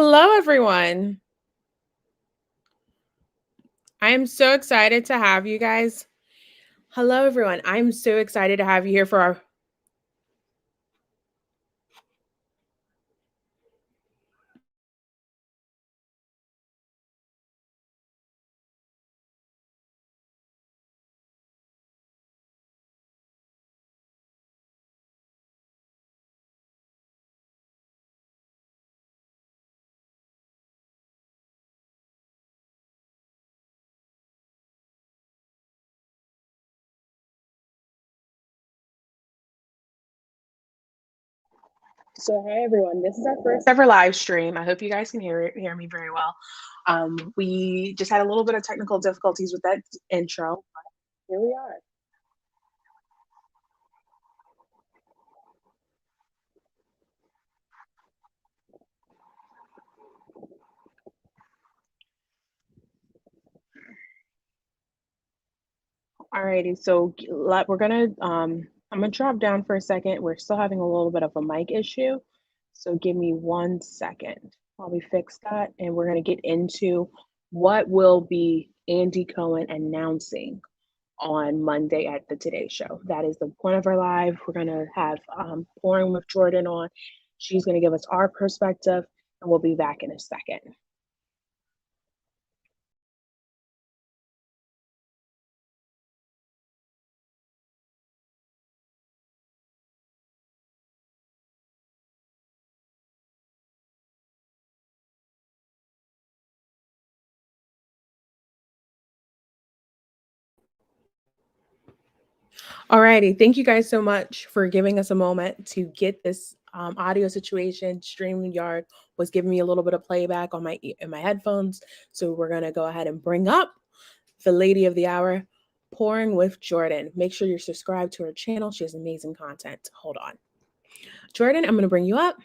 Hello, everyone. I am so excited to have you guys. Hello, everyone. I'm so excited to have you here for our. So, hey, everyone. This is our first ever live stream. I hope you guys can hear me very well. We just had a little bit of technical difficulties with that intro, but here we are. Alrighty, so we're gonna I'm gonna drop down for a second. We're still having a little bit of a mic issue, so give me 1 second while we fix that, and we're gonna get into what will be Andy Cohen announcing on Monday at the Today Show. That is the point of our live. We're gonna have Pouring with Jorden on. She's gonna give us our perspective, and we'll be back in a second. Alrighty, thank you guys so much for giving us a moment to get this audio situation. StreamYard was giving me a little bit of playback on my headphones, so we're gonna go ahead and bring up the lady of the hour, Pouring with Jorden. Make sure you're subscribed to her channel. She has amazing content. Hold on, Jorden. I'm gonna bring you up.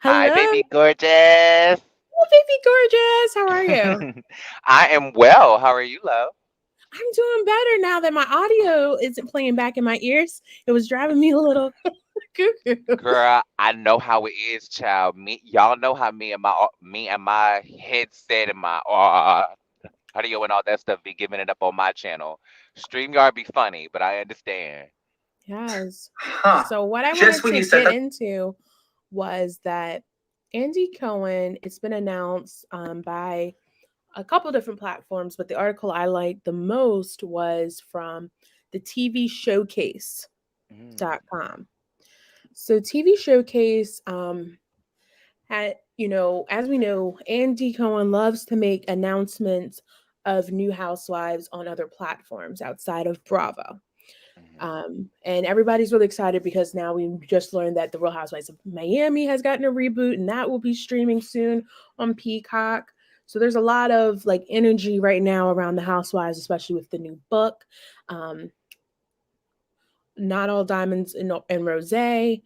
Hi, Hello, baby gorgeous. oh, baby gorgeous. How are you? I am well. How are you, love? I'm doing better now that my audio isn't playing back in my ears. It was driving me a little cuckoo. Girl, I know how it is, child. Y'all know how me and my headset and my audio and all that stuff be giving it up on my channel. StreamYard be funny, but I understand. Yes. So what I wanted to get into was that Andy Cohen, it's been announced by a couple different platforms, but the article I liked the most was from the TV Mm, Showcase.com. So TV Showcase had, as we know, Andy Cohen loves to make announcements of new housewives on other platforms outside of Bravo. mhm. And everybody's really excited because now we just learned that The Real Housewives of Miami has gotten a reboot and that will be streaming soon on Peacock. So there's a lot of like energy right now around the Housewives, especially with the new book. Um, Not All Diamonds and Rose, Mhm.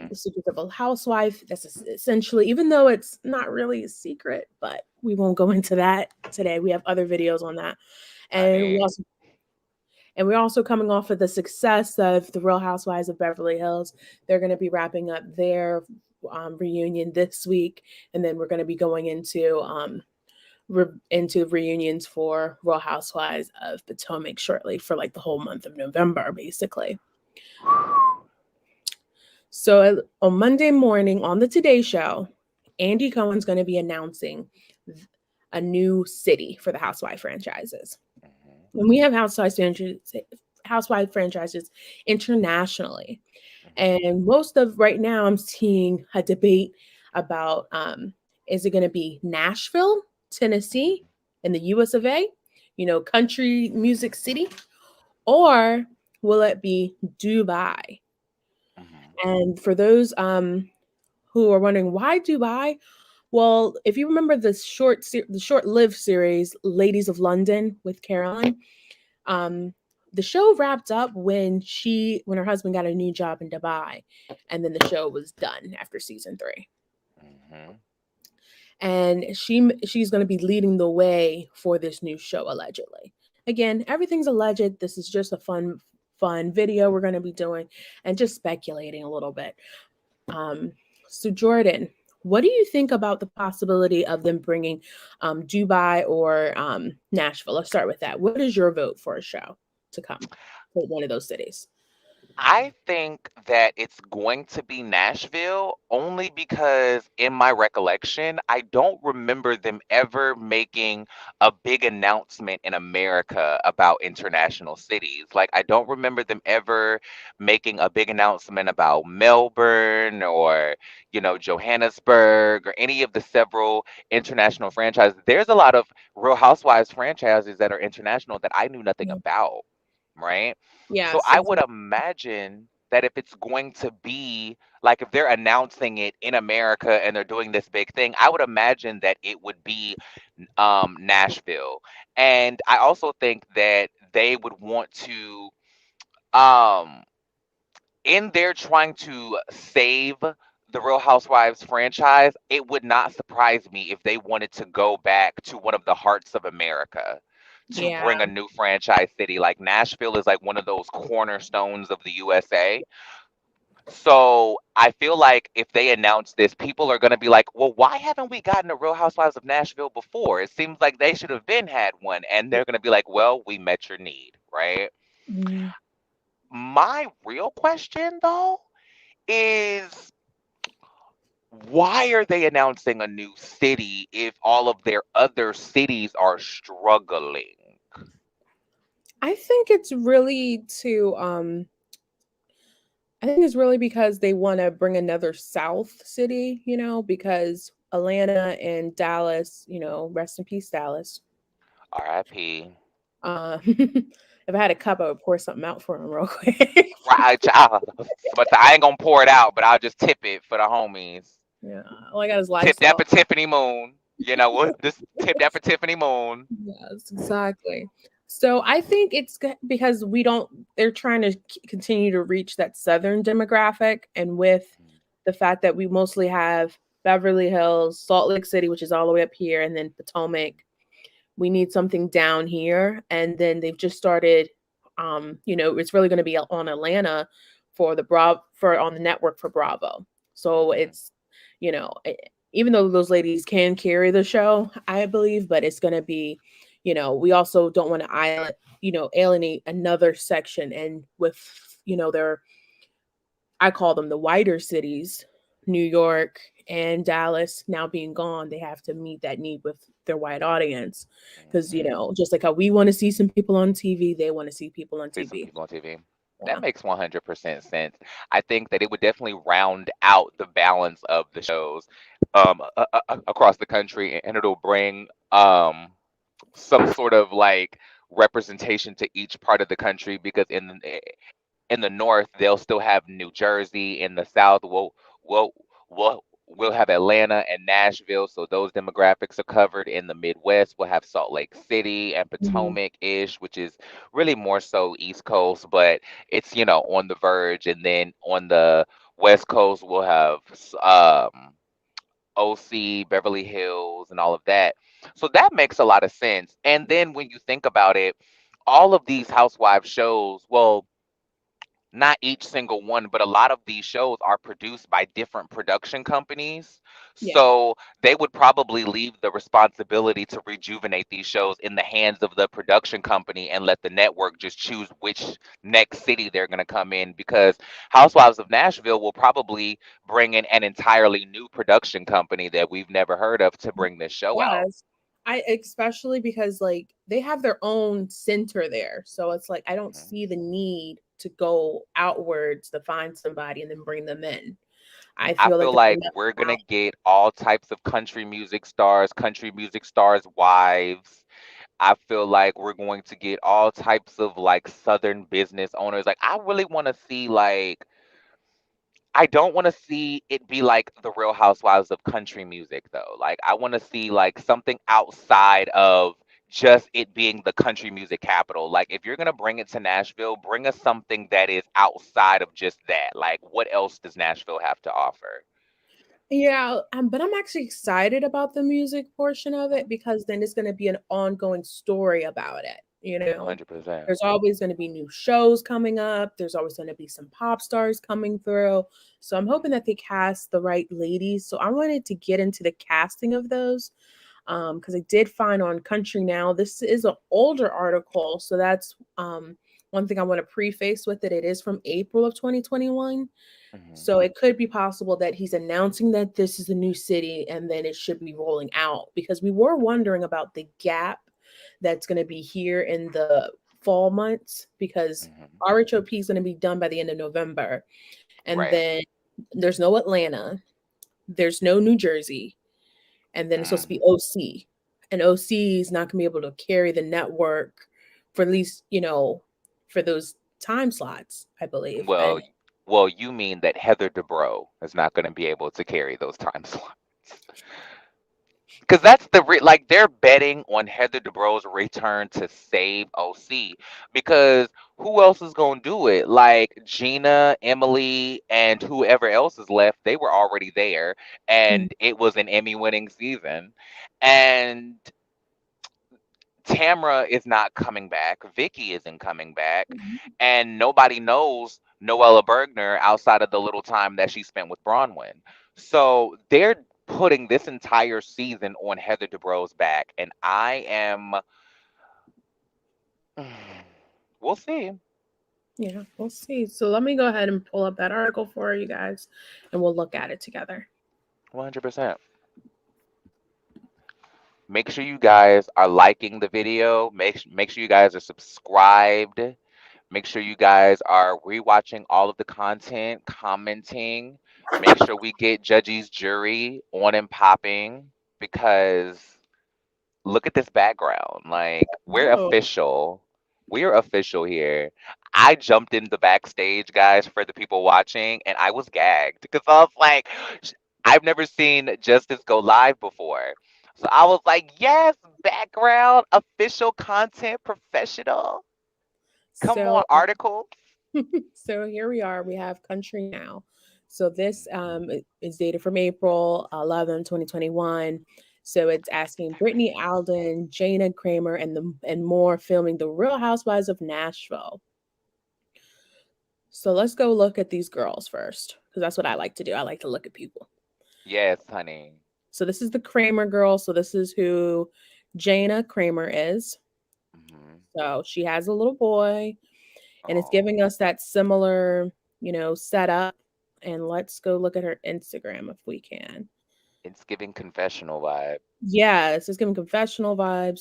The Secret of a Housewife. That's essentially, even though it's not really a secret, but we won't go into that today. We have other videos on that. And we Honey. also And we're also coming off of the success of the Real Housewives of Beverly Hills. They're going to be wrapping up their reunion this week, and then we're going to be going into reunions for Real Housewives of Potomac shortly for like the whole month of November, basically. So on Monday morning on the Today Show, Andy Cohen's going to be announcing a new city for the Housewife franchises. Mhm. And we have housewife franchises internationally. Mhm. And most of right now, I'm seeing a debate about is it going to be Nashville, Tennessee, Mhm. in the US of A, country music city, or will it be Dubai? Mhm. And for those who are wondering why Dubai, well, if you remember the short-lived series Ladies of London with Carolyn, um, the show wrapped up when her husband got a new job in Dubai, and then the show was done after season 3. Mhm. And she's going to be leading the way for this new show allegedly. Again, everything's alleged. This is just a fun video we're going to be doing and just speculating a little bit. Um, so Jorden, What do you think about the possibility of them bringing Dubai or Nashville? Let's start with that. What is your vote for a show to come to one of those cities? I think that it's going to be Nashville only because, in my recollection, I don't remember them ever making a big announcement in America about international cities. Like, I don't remember them ever making a big announcement about Melbourne or, Johannesburg or any of the several international franchises. There's a lot of Real Housewives franchises that are international that I knew nothing Yeah. about, right? So Yes, I would exactly. imagine that if it's going to be like if they're announcing it in America and they're doing this big thing, I would imagine that it would be Nashville. And I also think that they would want to um in there trying to save the Real Housewives franchise, it would not surprise me if they wanted to go back to one of the hearts of America to Yeah. bring a new franchise city. Like Nashville is like one of those cornerstones of the USA. So I feel like if they announce this, people are going to be like, well, why haven't we gotten a Real Housewives of Nashville before? It seems like they should have been had one. And they're going to be like, well, we met your need, right? Mhm. My real question, though, is why are they announcing a new city if all of their other cities are struggling? I think it's really to I think it's really because they want to bring another South city, because Atlanta and Dallas, rest in peace, Dallas. RIP. If I had a cup, I would pour something out for him real quick. Right, but I ain't gonna pour it out, but I'll just tip it for the homies. Yeah, all I got is Tip that Lysol. for Tiffany Moon. What? Just tip that for Tiffany Moon. Yes, exactly. So I think because we don't, they're trying to continue to reach that Southern demographic. And with the fact that we mostly have Beverly Hills, Salt Lake City, which is all the way up here, and then Potomac, we need something down here. And then they've just started, it's really going to be on Atlanta for for on the network for Bravo. So Mm-hmm. it's, you know, e- even though those ladies can carry the show, I believe, but it's going to be, we also don't want to alienate another section. And with, their, I call them the wider cities, New York and Dallas now being gone, they have to meet that need with their wide audience. Because, Mm-hmm. just like how we want to see some people on TV, they want to see people on See some TV. people on TV. That Yeah. makes 100% sense. I think that it would definitely round out the balance of the shows across the country, and it'll bring some sort of like representation to each part of the country because in the north they'll still have New Jersey. In the south we'll we'll have Atlanta and Nashville, so those demographics are covered. In the Midwest we'll have Salt Lake City and Mhm. Potomac ish, which is really more so East Coast, but it's on the verge. And then on the West Coast we'll have OC, Beverly Hills, and all of that. So that makes a lot of sense. And then when you think about it, all of these housewife shows, well, not each single one, but a lot of these shows are produced by different production companies. Yeah. So they would probably leave the responsibility to rejuvenate these shows in the hands of the production company and let the network just choose which next city they're going to come in, because Housewives of Nashville will probably bring in an entirely new production company that we've never heard of to bring this show out. Yes. I especially because like they have their own center there. So it's like I don't Mhm. see the need to go outwards to find somebody and then bring them in. I I feel like feel it's like enough we're gonna now. get all types of country music stars' wives. I feel like we're going to get all types of like southern business owners. Like I really want to see like I don't want to see it be like the Real Housewives of country music though. Like I want to see like something outside of just it being the country music capital. Like if you're going to bring it to Nashville, bring us something that is outside of just that. Like what else does Nashville have to offer? Yeah, but I'm actually excited about the music portion of it because then it's going to be an ongoing story about it. You know, 100%. there's always going to be new shows coming up. There's always going to be some pop stars coming through. So I'm hoping that they cast the right ladies. So I wanted to get into the casting of those because I did find on Country Now, this is an older article. So that's one thing I want to preface with it. It is from April of 2021. Hmm. So it could be possible that he's announcing that this is a new city and then it should be rolling out because we were wondering about the gap that's going to be here in the fall months because Hmm. RHOP is going to be done by the end of November. And Right. then there's no Atlanta, there's no New Jersey, and then it's supposed to be Mm. OC. And OC is not going to be able to carry the network for at least, for those time slots, I believe. Well, And well, you mean that Heather Dubrow is not going to be able to carry those time slots? Because that's like they're betting on Heather Dubrow's return to save OC. Because who else is going to do it? Like Gina, Emily, and whoever else is left, they were already there, mm, and it was an Emmy-winning season. And Tamra is not coming back. Vicky isn't coming back, and nobody knows Noella Bergner outside of the little time that she spent with Bronwyn. So they're putting this entire season on Heather Dubrow's back, and I am. We'll see. yeah, we'll see. So let me go ahead and pull up that article for you guys and we'll look at it together. 100%. Make sure you guys are liking the video. Make sure you guys are subscribed. Make sure you guys are rewatching all of the content, commenting. Make sure we get Judgy's jury on and popping because look at this background. Like, we're Oh, official. We're official here. I jumped in the backstage, guys, for the people watching, and I was gagged because I was like, I've never seen Justice go live before. So I was like, yes, background, official content, professional. Come so on, article. so here we are. We have Country Now. So this is dated from April 11, 2021. So it's asking Brittany Alden, Jaina Kramer, and more filming the Real Housewives of Nashville. So let's go look at these girls first, because that's what I like to do. I like to look at people. Yes, honey. So this is the Kramer girl. So this is who Jaina Kramer is. Hmm. So she has a little boy, and it's Oh, giving us that similar, setup. And let's go look at her Instagram if we can. it's giving confessional vibe. Yes, it's giving confessional vibes.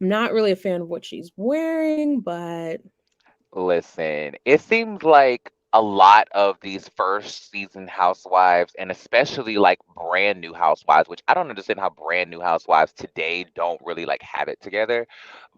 I'm not really a fan of what she's wearing, but Listen, it seems like a lot of these first season housewives, and especially like brand new housewives, which I don't understand how brand new housewives today don't really like have it together.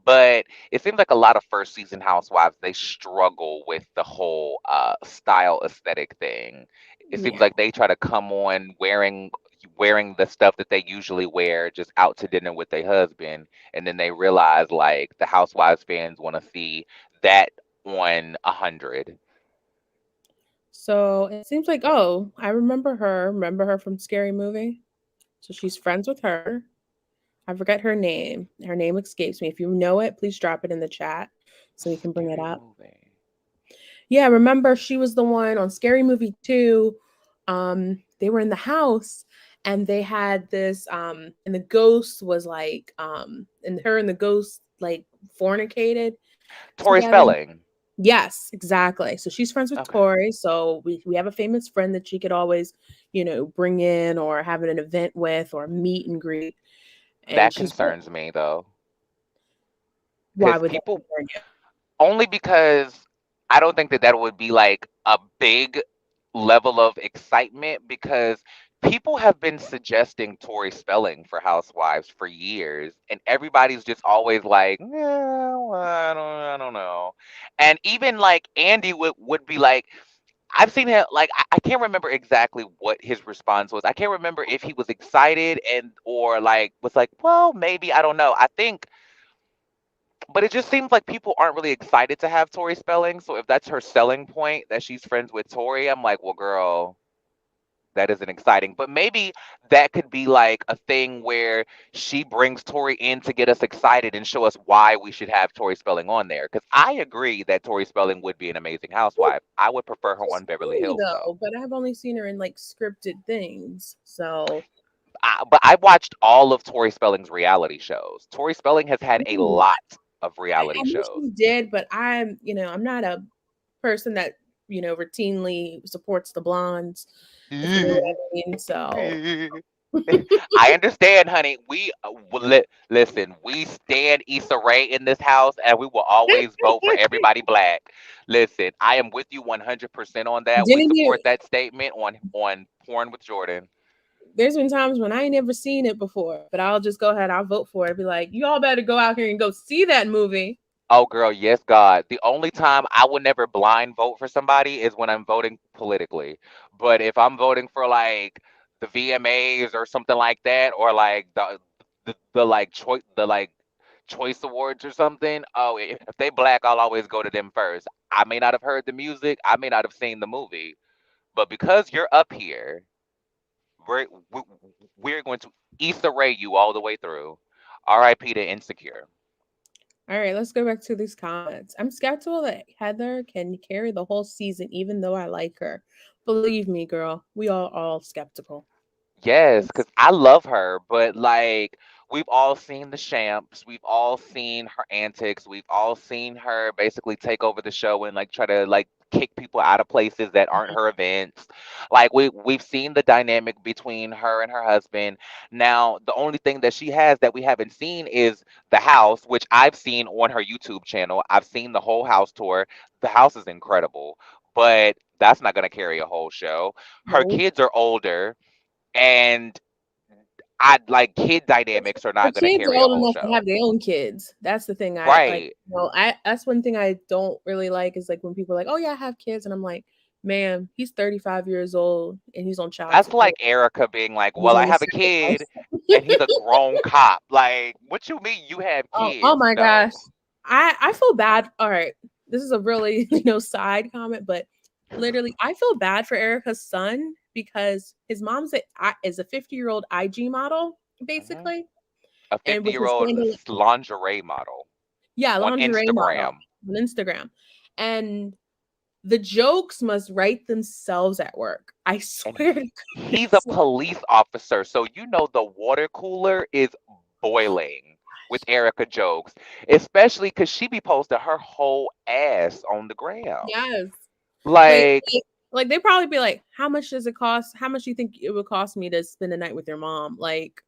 But it seems like a lot of first season housewives, they struggle with the whole style aesthetic thing. It seems yeah. like they try to come on wearing the stuff that they usually wear just out to dinner with their husband, and then they realize like the housewives fans want to see that on 100. So it seems like, oh, I remember her. Remember her from Scary Movie? So she's friends with her. I forget her name. Her name escapes me. If you know it, please drop it in the chat so we can bring it Scary up. movie. Yeah, remember she was the one on Scary Movie 2. They were in the house and they had this and the ghost was like and her and the ghost like fornicated Tori together. Spelling. Yes, exactly. So she's friends with Okay. Tori. So we have a famous friend that she could always, bring in or have an event with or meet and greet. And That she's concerns me though, why because would that people concern only because I don't think that that would be like a big level of excitement because people have been suggesting Tori Spelling for Housewives for years, and everybody's just always like, yeah, well, I don't know, and even like Andy would be like, I've seen him like I can't remember exactly what his response was. I can't remember if he was excited and or like was like, well, maybe I don't know. I think, but it just seems like people aren't really excited to have Tori Spelling. So if that's her selling point that she's friends with Tori, I'm like, well, girl, That isn't exciting. But maybe that could be like a thing where she brings Tori in to get us excited and show us why we should have Tori Spelling on there. Because I agree that Tori Spelling would be an amazing Well, housewife. I would prefer her she's on Beverly funny Hills though. though, but I've only seen her in like scripted things. So, But I watched all of Tori Spelling's reality shows. Tori Spelling has had a ooh, lot of I reality know shows. she did, but I'm not a person that, routinely supports the blondes, if you know what I mean. So, I understand, honey. Listen. We stand Issa Rae in this house, and we will always vote for everybody black. Listen, I am with you 100% on that. We didn't you? support that statement on Porn with Jordan. There's been times when I ain't never seen it before, but I'll just go ahead, I'll vote for it. Be like, you all better go out here and go see that movie. Oh, girl, yes, God. The only time I would never blind vote for somebody is when I'm voting politically. But if I'm voting for like the VMAs or something like that, or like the like choice awards or something, oh, if they black, I'll always go to them first. I may not have heard the music, I may not have seen the movie, but because you're up here, we're we- we're going to Issa Rae you all the way through. R.I.P. to Insecure. All right, let's go back to these comments. I'm skeptical that Heather can carry the whole season, even though I like her. Believe me, girl, we all skeptical. Yes, because I love her, but like we've all seen the champs, we've all seen her antics, we've all seen her basically take over the show and like try to like kick people out of places that aren't her events. Like we've seen the dynamic between her and her husband. Now, the only thing that she has that we haven't seen is the house, which I've seen on her YouTube channel. I've seen the whole house tour. The house is incredible, but that's not going to carry a whole show. Her No, kids are older and I like kid dynamics are her not gonna kids are carry a old whole enough to show. have their own kids. That's the thing I like. Right. I that's one thing I don't really like is like when people are like, "Oh yeah, I have kids," and I'm like, "Man, he's 35 years old and he's on child That's support. like Erica being like, He's "Well, I on a have a sacrifice." kid and he's a grown cop." Like, what you mean you have Oh kids? my gosh. No. I feel bad. All right. This is a really, side comment, but literally I feel bad for Erica's son because his mom's is a 50-year-old IG model, Mhm. basically. A And with 50-year his old scandal, lingerie model yeah, on lingerie model Instagram. on Instagram. And the jokes must write themselves at work. I And swear to God. I he's a swear. police officer, so you know the water cooler is boiling with Erica jokes, especially because she be posting her whole ass on the ground. Yes. Like, Like, like they probably be like, "How much does it cost? How much do you think it would cost me to spend a night with your mom?" Like,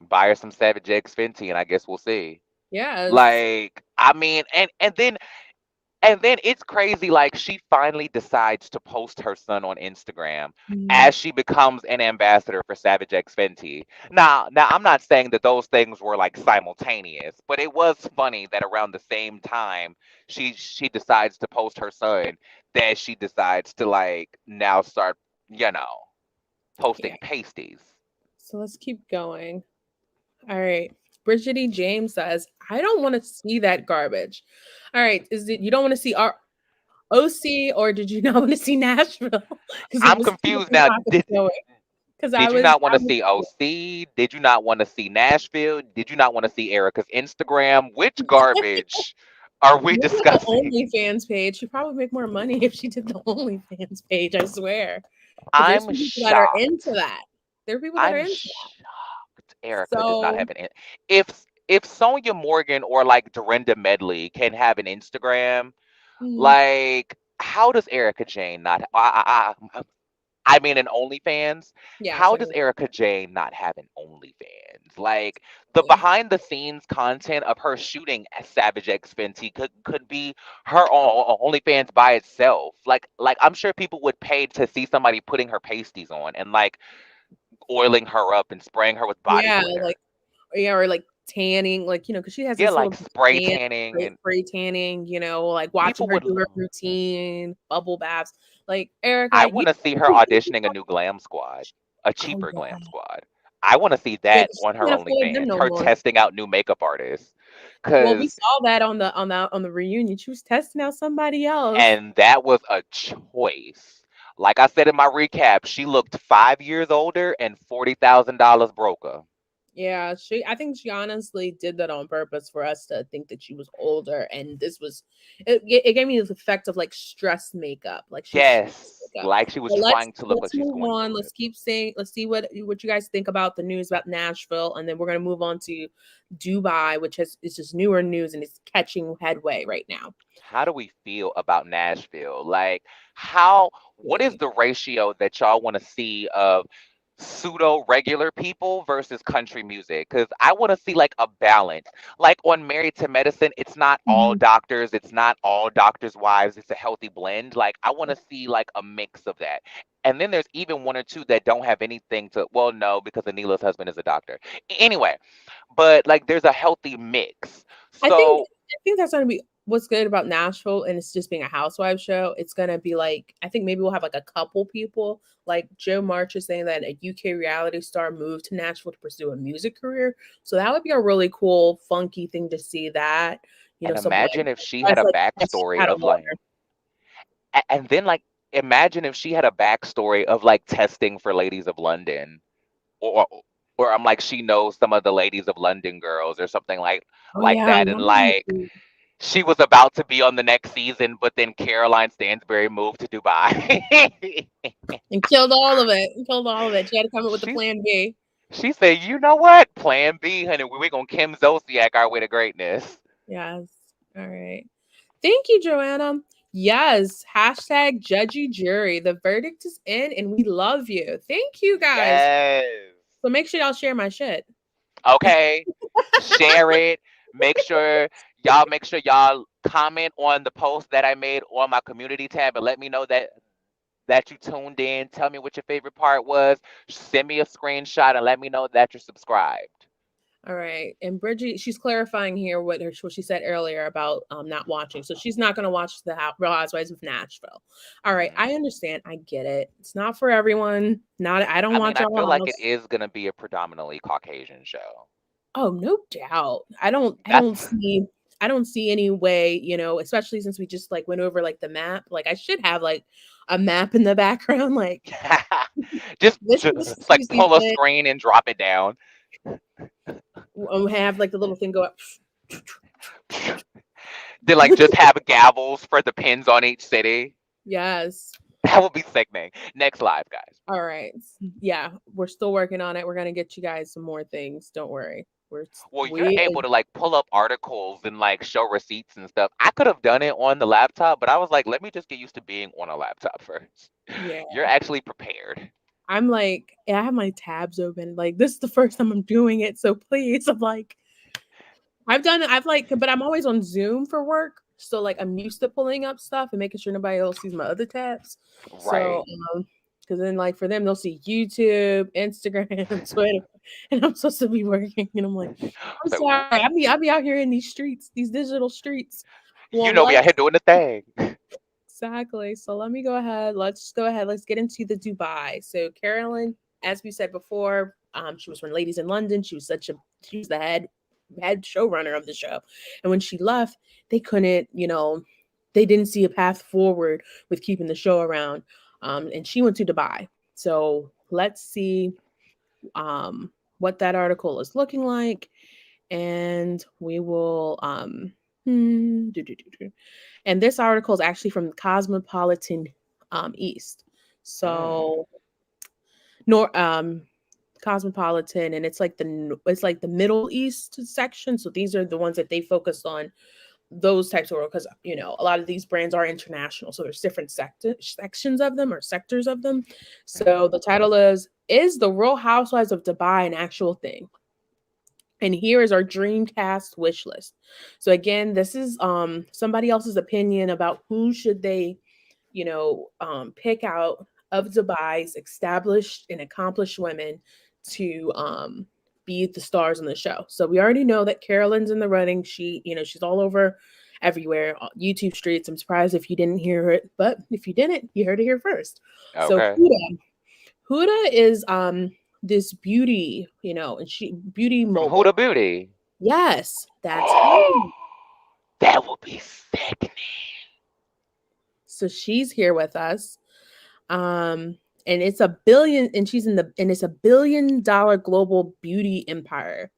buy her some Savage X Fenty, and I guess we'll see. yes. Like, I mean, and then it's crazy. Like, she finally decides to post her son on Instagram Mm, as she becomes an ambassador for Savage X Fenty. Now, I'm not saying that those things were like simultaneous, but it was funny that around the same time she decides to post her son, that she decides to like now start, you know, yeah. posting pasties. So let's keep going. All right. Bridget E. James says, "I don't want to see that garbage." All right. Is it you don't want to see our OC or did you not want to see Nashville? Because it I'm was two confused different now. topics going. Because Did you not want I to was see OC? Did you not want to see Nashville? Did you not want to see Erica's Instagram? Which garbage are we maybe the discussing? OnlyFans page. She'd probably make more money if she did the OnlyFans page, I swear. Because there's I'm some people that are into shocked. that. There are people that are I'm into that. shocked. Erica does not So, have an. If Sonia Morgan or like Dorinda Medley can have an Instagram, mm, like how does Erica Jane not? I mean, an OnlyFans. yeah, How so does Erica Jane not have an OnlyFans? Like the yeah. behind the scenes content of her shooting at Savage X Fenty could be her OnlyFans by itself. Like I'm sure people would pay to see somebody putting her pasties on and like oiling her up and spraying her with body Yeah, glitter. like yeah, or like tanning, like, because she has Yeah, this like little spray tan, tanning and spray tanning, like watching people her would. do her routine, bubble baths. Like, I Erica, want to see her auditioning a new glam squad, a oh cheaper glam yeah. squad. I want to see Yeah, that 'cause on she her can't afford them OnlyFans. no Her more. testing out new makeup artists, Well, we cause saw that on the reunion. She was testing out somebody else. and that was a choice. Like I said in my recap, she looked 5 years older and $40,000 broker. Yeah, I think she honestly did that on purpose for us to think that she was older, and this was it gave me the effect of like stress makeup, like she was stressed Yes, makeup. like she was But trying to look like let's she's move going on. through Let's it. keep saying, let's see what you guys think about the news about Nashville, and then we're gonna move on to Dubai, which has is just newer news and it's catching headway right now. How do we feel about Nashville? Like, what is Really. the ratio that y'all want to see of pseudo regular people versus country music? Because I want to see like a balance. Like on Married to Medicine, it's not all Mhm. doctors, it's not all doctors' wives, it's a healthy blend. Like, I want to see like a mix of that. And then there's even one or two that don't have anything to, well, no, because Anila's husband is a doctor. Anyway, but like there's a healthy mix. So, I think that's gonna be what's good about Nashville, and it's just being a housewife show. It's gonna be like I think maybe we'll have like a couple people. Like Joe March is saying that a UK reality star moved to Nashville to pursue a music career. So that would be a really cool, funky thing to see. That and someone imagine if she had that's a like has backstory had a of like, mother. and then like, imagine if she had a backstory of like testing for Ladies of London, or or I'm like she knows some of the Ladies of London girls or something Oh like yeah, that, and like she was about to be on the next season, but then Caroline Stansberry moved to Dubai. and killed all of it. And killed all of it. She had to come up with the She's plan B. she said, you know what? Plan B, honey. We're gonna Kim Zolciak our way to greatness. Yes. All right. Thank you, Joanna. Yes. Hashtag judgy jury. The verdict is in and we love you. Thank you guys. Yes. So make sure y'all share my shit. Okay. Share it. Make sure y'all comment on the post that I made on my community tab and let me know that you tuned in. Tell me what your favorite part was. Send me a screenshot and let me know that you're subscribed. All right. And Bridget, she's clarifying here what she said earlier about not watching. So she's not going to watch the Real Housewives of Nashville. All right. Hmm. I understand. I get it. It's not for everyone. Not I don't I mean, watch I Our feel like it House. is gonna be a predominantly Caucasian show. Oh, no doubt. That's I don't see any way, especially since we just like went over like the map. Like I should have like a map in the background. Like this is just like who sees pull a it. screen and drop it down. And have like the little thing go up. Then like just have gavels for the pins on each city. Yes. That would be sickening. Next live, guys. All right. Yeah, we're still working on it. We're gonna get you guys some more things. Don't worry. Well, you're We able to like pull up articles and like show receipts and stuff. I could have done it on the laptop, but I was like, let me just get used to being on a laptop first. yeah. You're actually prepared. I'm like, I have my tabs open. Like this is the first time I'm doing it, so please. I'm like, I've done it. I've like, but I'm always on Zoom for work, so like I'm used to pulling up stuff and making sure nobody else sees my other tabs. So, Right. because then like for them, they'll see YouTube, Instagram, Twitter, and I'm supposed to be working, and I'm like, I'm So, sorry, I'll be out here in these streets, these digital streets. you Well, know me out let's here doing the thing. exactly. So let me go ahead. Let's go ahead. Let's get into the Dubai. So Carolyn, as we said before, she was from Ladies in London. She was the head showrunner of the show. And when she left, they couldn't, they didn't see a path forward with keeping the show around. And she went to Dubai. So let's see what that article is looking like. And we will and this article is actually from Cosmopolitan East. Mm. So nor Cosmopolitan, and it's like the Middle East section. So these are the ones that they focus on those types of work because a lot of these brands are international. So there's different sections of them or sectors of them. So the title is the Real Housewives of Dubai an actual thing? And here is our dream cast wish list. So again, this is somebody else's opinion about who should they, pick out of Dubai's established and accomplished women to be the stars on the show. So we already know that Carolyn's in the running. She's all over everywhere, YouTube streets. I'm surprised if you didn't hear it, but if you didn't, you heard it here first. So Okay. Huda is this beauty, and she beauty From mogul. Huda Beauty. Yes, that's her. That would be sickening. So she's here with us. And it's a billion, and it's $1 billion global beauty empire.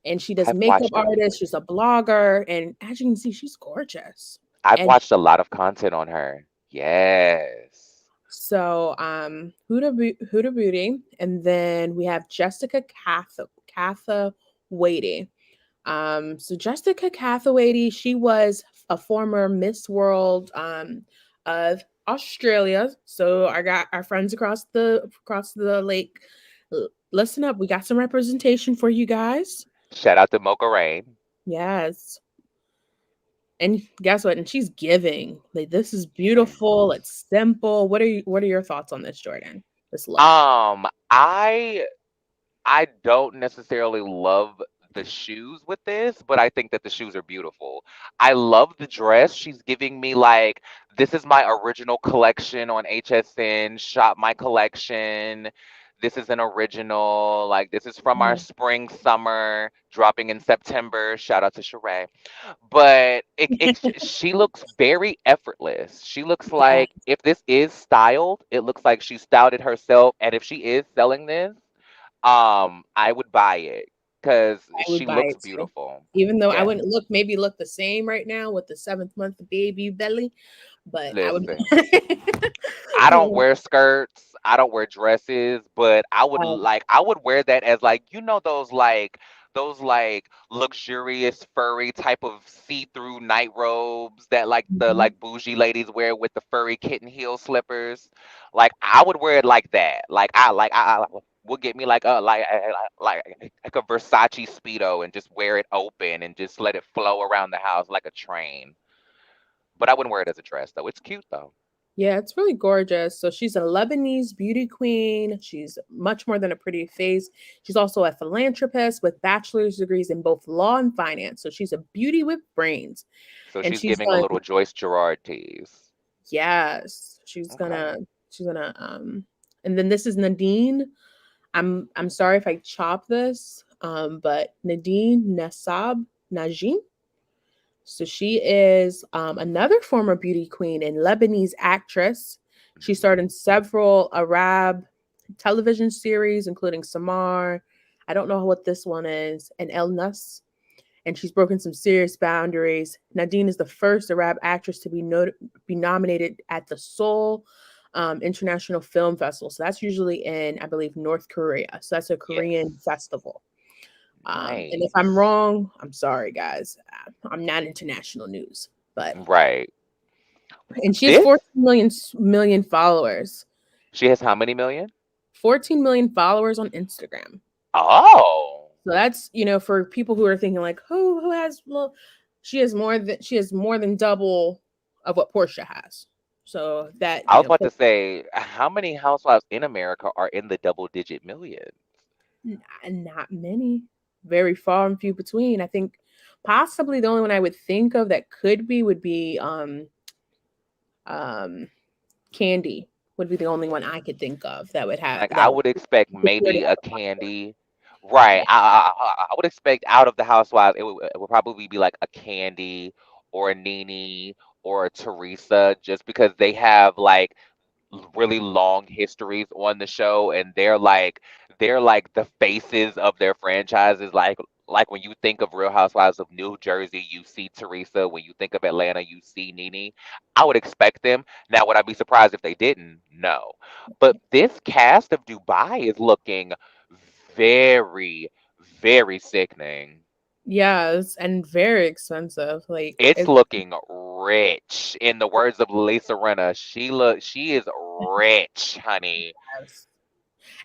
And she does I've makeup watched it. artist. She's a blogger, and as you can see, she's gorgeous. I've And watched a lot of content on her. Yes. so, Huda Beauty, and then we have Jessica Catholady. So Jessica Catholady, she was a former Miss World of Australia. So I got our friends across the lake. Listen up, we got some representation for you guys. Shout out to Mocha Rain. Yes. And guess what? And she's giving. Like, this is Yes. beautiful. It's simple. What are your thoughts on this, Jorden? This look. Um, I I don't necessarily love the shoes with this, but I think that the shoes are beautiful. I love the dress. She's giving me like, this is my original collection on HSN. Shop my collection. This is an original. Like, this is from our Mhm. spring summer dropping in September. Shout out to Sheree. But she looks very effortless. She looks Yeah, like, if this is styled, it looks like she styled it herself. And if she is selling this, I would buy it because I would she buy looks it too. beautiful. Even though I Yeah. wouldn't look the same right now with the seventh month baby belly, but I would. Listen, I don't Yeah. wear skirts. I don't wear dresses, but I would wear that as like, those like luxurious furry type of see-through night robes that like the Mhm. like bougie ladies wear with the furry kitten heel slippers. Like I would wear it like that. I would get me like a Versace speedo and just wear it open and just let it flow around the house like a train. But I wouldn't wear it as a dress though. It's cute though. Yeah, it's really gorgeous. So she's a Lebanese beauty queen. She's much more than a pretty face. She's also a philanthropist with bachelor's degrees in both law and finance. So she's a beauty with brains. So And she's she's giving a done, little Joyce Gerard tease. yes, Okay. she's gonna and then this is Nadine. I'm sorry if I chop this, but Nadine Najim. So she is another former beauty queen and Lebanese actress. She starred in Mhm. several Arab television series, including Samar. I don't know what this one is, and El Nas. And she's broken some serious boundaries. Nadine is the first Arab actress to be nominated at the Seoul International Film Festival. So that's usually in, I believe, North Korea. So that's a Korean Yes. festival. And if I'm Nice. wrong, I'm sorry, guys. I'm not international news, but Right. and she has This 14 million followers. she has how many million? 14 million followers on Instagram. Oh. So that's, for people who are thinking like, who has, well, she has more than double of what Portia has. So that, I was about to say, how many housewives in America are in the double digit millions? not many, very far and few between. I think possibly the only one I would think of that could be would be um Candy would be the only one I could think of that would have Like I that would expect would secure maybe that a sponsor. Candy. Right. Yeah. I would expect out of the housewives, it would probably be like a Candy or a Nene or a Teresa, just because they have like really long histories on the show, and they're like the faces of their franchises. Like when you think of Real Housewives of New Jersey, you see Teresa. When you think of Atlanta, you see Nene. I would expect them. Now, would I be surprised if they didn't? No. But this cast of Dubai is looking very, very sickening. Yes, and very expensive. Like It's it's looking rich. In the words of Lisa Rinna, she is rich, honey.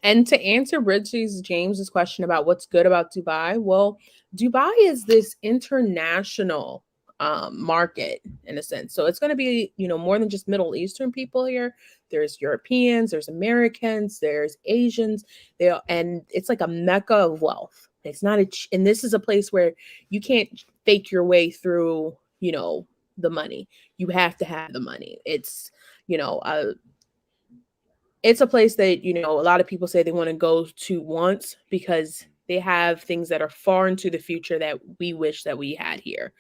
And to answer Bridget's James's question about what's good about Dubai, well, Dubai is this international market in a sense. So it's going to be, more than just Middle Eastern people here. There's Europeans, there's Americans, there's Asians. And it's like a mecca of wealth. It's not and this is a place where you can't fake your way through, the money. You have to have the money. You know, uh, it's a place that a lot of people say they want to go to once because they have things that are far into the future that we wish that we had here.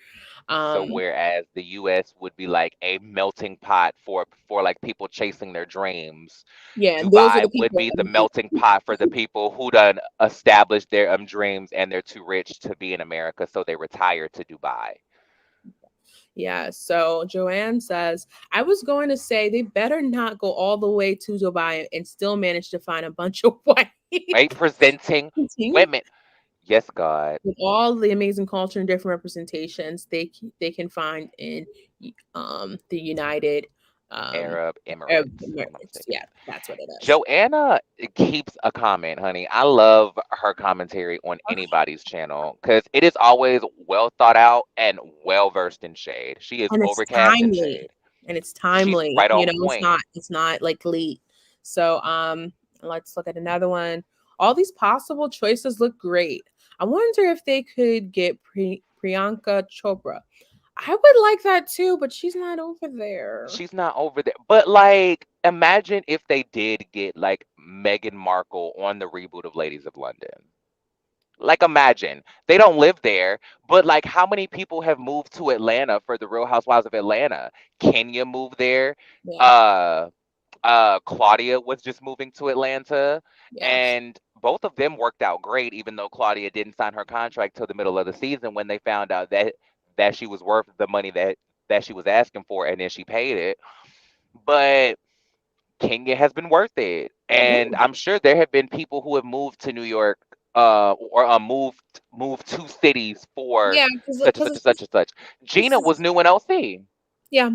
So Um, whereas the US would be like a melting pot for like people chasing their dreams, yeah, and those are Dubai the would people be that the move. melting pot for the people who done established their dreams and they're too rich to be in America, so they retire to Dubai. Yeah, so Joanne says, I was going to say they better not go all the way to Dubai and still manage to find a bunch of white Right? Presenting people women. Yes, God. with all the amazing culture and different representations they can find in the United um Arab Arab Emirates, if I'm not Emirates. mistaken. Yeah, that's what it is. Joanna keeps a comment, honey. I love her commentary on anybody's channel because it is always well thought out and well versed in shade. She is And it's overcast in timely. shade. And it's She's timely. right on point. It's not like late. So let's look at another one. All these possible choices look great. I wonder if they could get Priyanka Chopra. I would like that too, but she's not over there. She's not over there. But like, imagine if they did get like Meghan Markle on the reboot of Ladies of London. Like, imagine they don't live there, but like, how many people have moved to Atlanta for the Real Housewives of Atlanta? Kenya moved there. Yeah. Uh, Claudia was just moving to Atlanta, Yes. and both of them worked out great. Even though Claudia didn't sign her contract till the middle of the season when they found out that she was worth the money that she was asking for, and then she paid it. But Kenya has been worth it. Yeah. And I'm sure there have been people who have moved to New York or moved to cities for Yeah, such and because such and such and such. this Gina was is new in LC. yeah.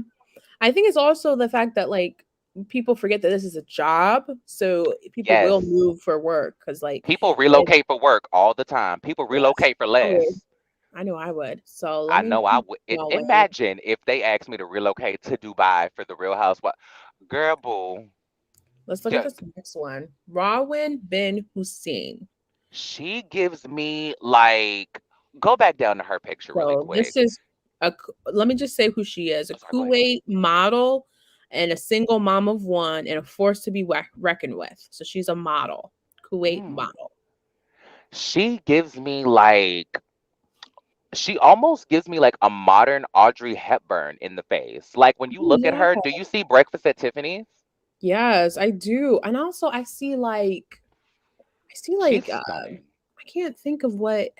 I think it's also the fact that like people forget that this is a job, so people will Yes. move for work because like People it, relocate for work all the time. People yes, relocate for I would. less. I know I would. So let I me know I keep would. going. Imagine if they asked me to relocate to Dubai for the Real Housewives. Girl, boo. Let's look at Yeah, this next one. Rawin bin Hussein. she gives me like. Go back down to her picture really So quick. this is let me just say who she is: a I'm sorry. Go ahead. Go ahead. Kuwait model and a single mom of one and a force to be reckoned with. So she's a model, Kuwait Mm. model. She gives me like she almost gives me like a modern Audrey Hepburn in the face. Like when you Oh look at yeah. her, do you see Breakfast at Tiffany's? Yes, I do. And also I see She's like stunning. I can't think of what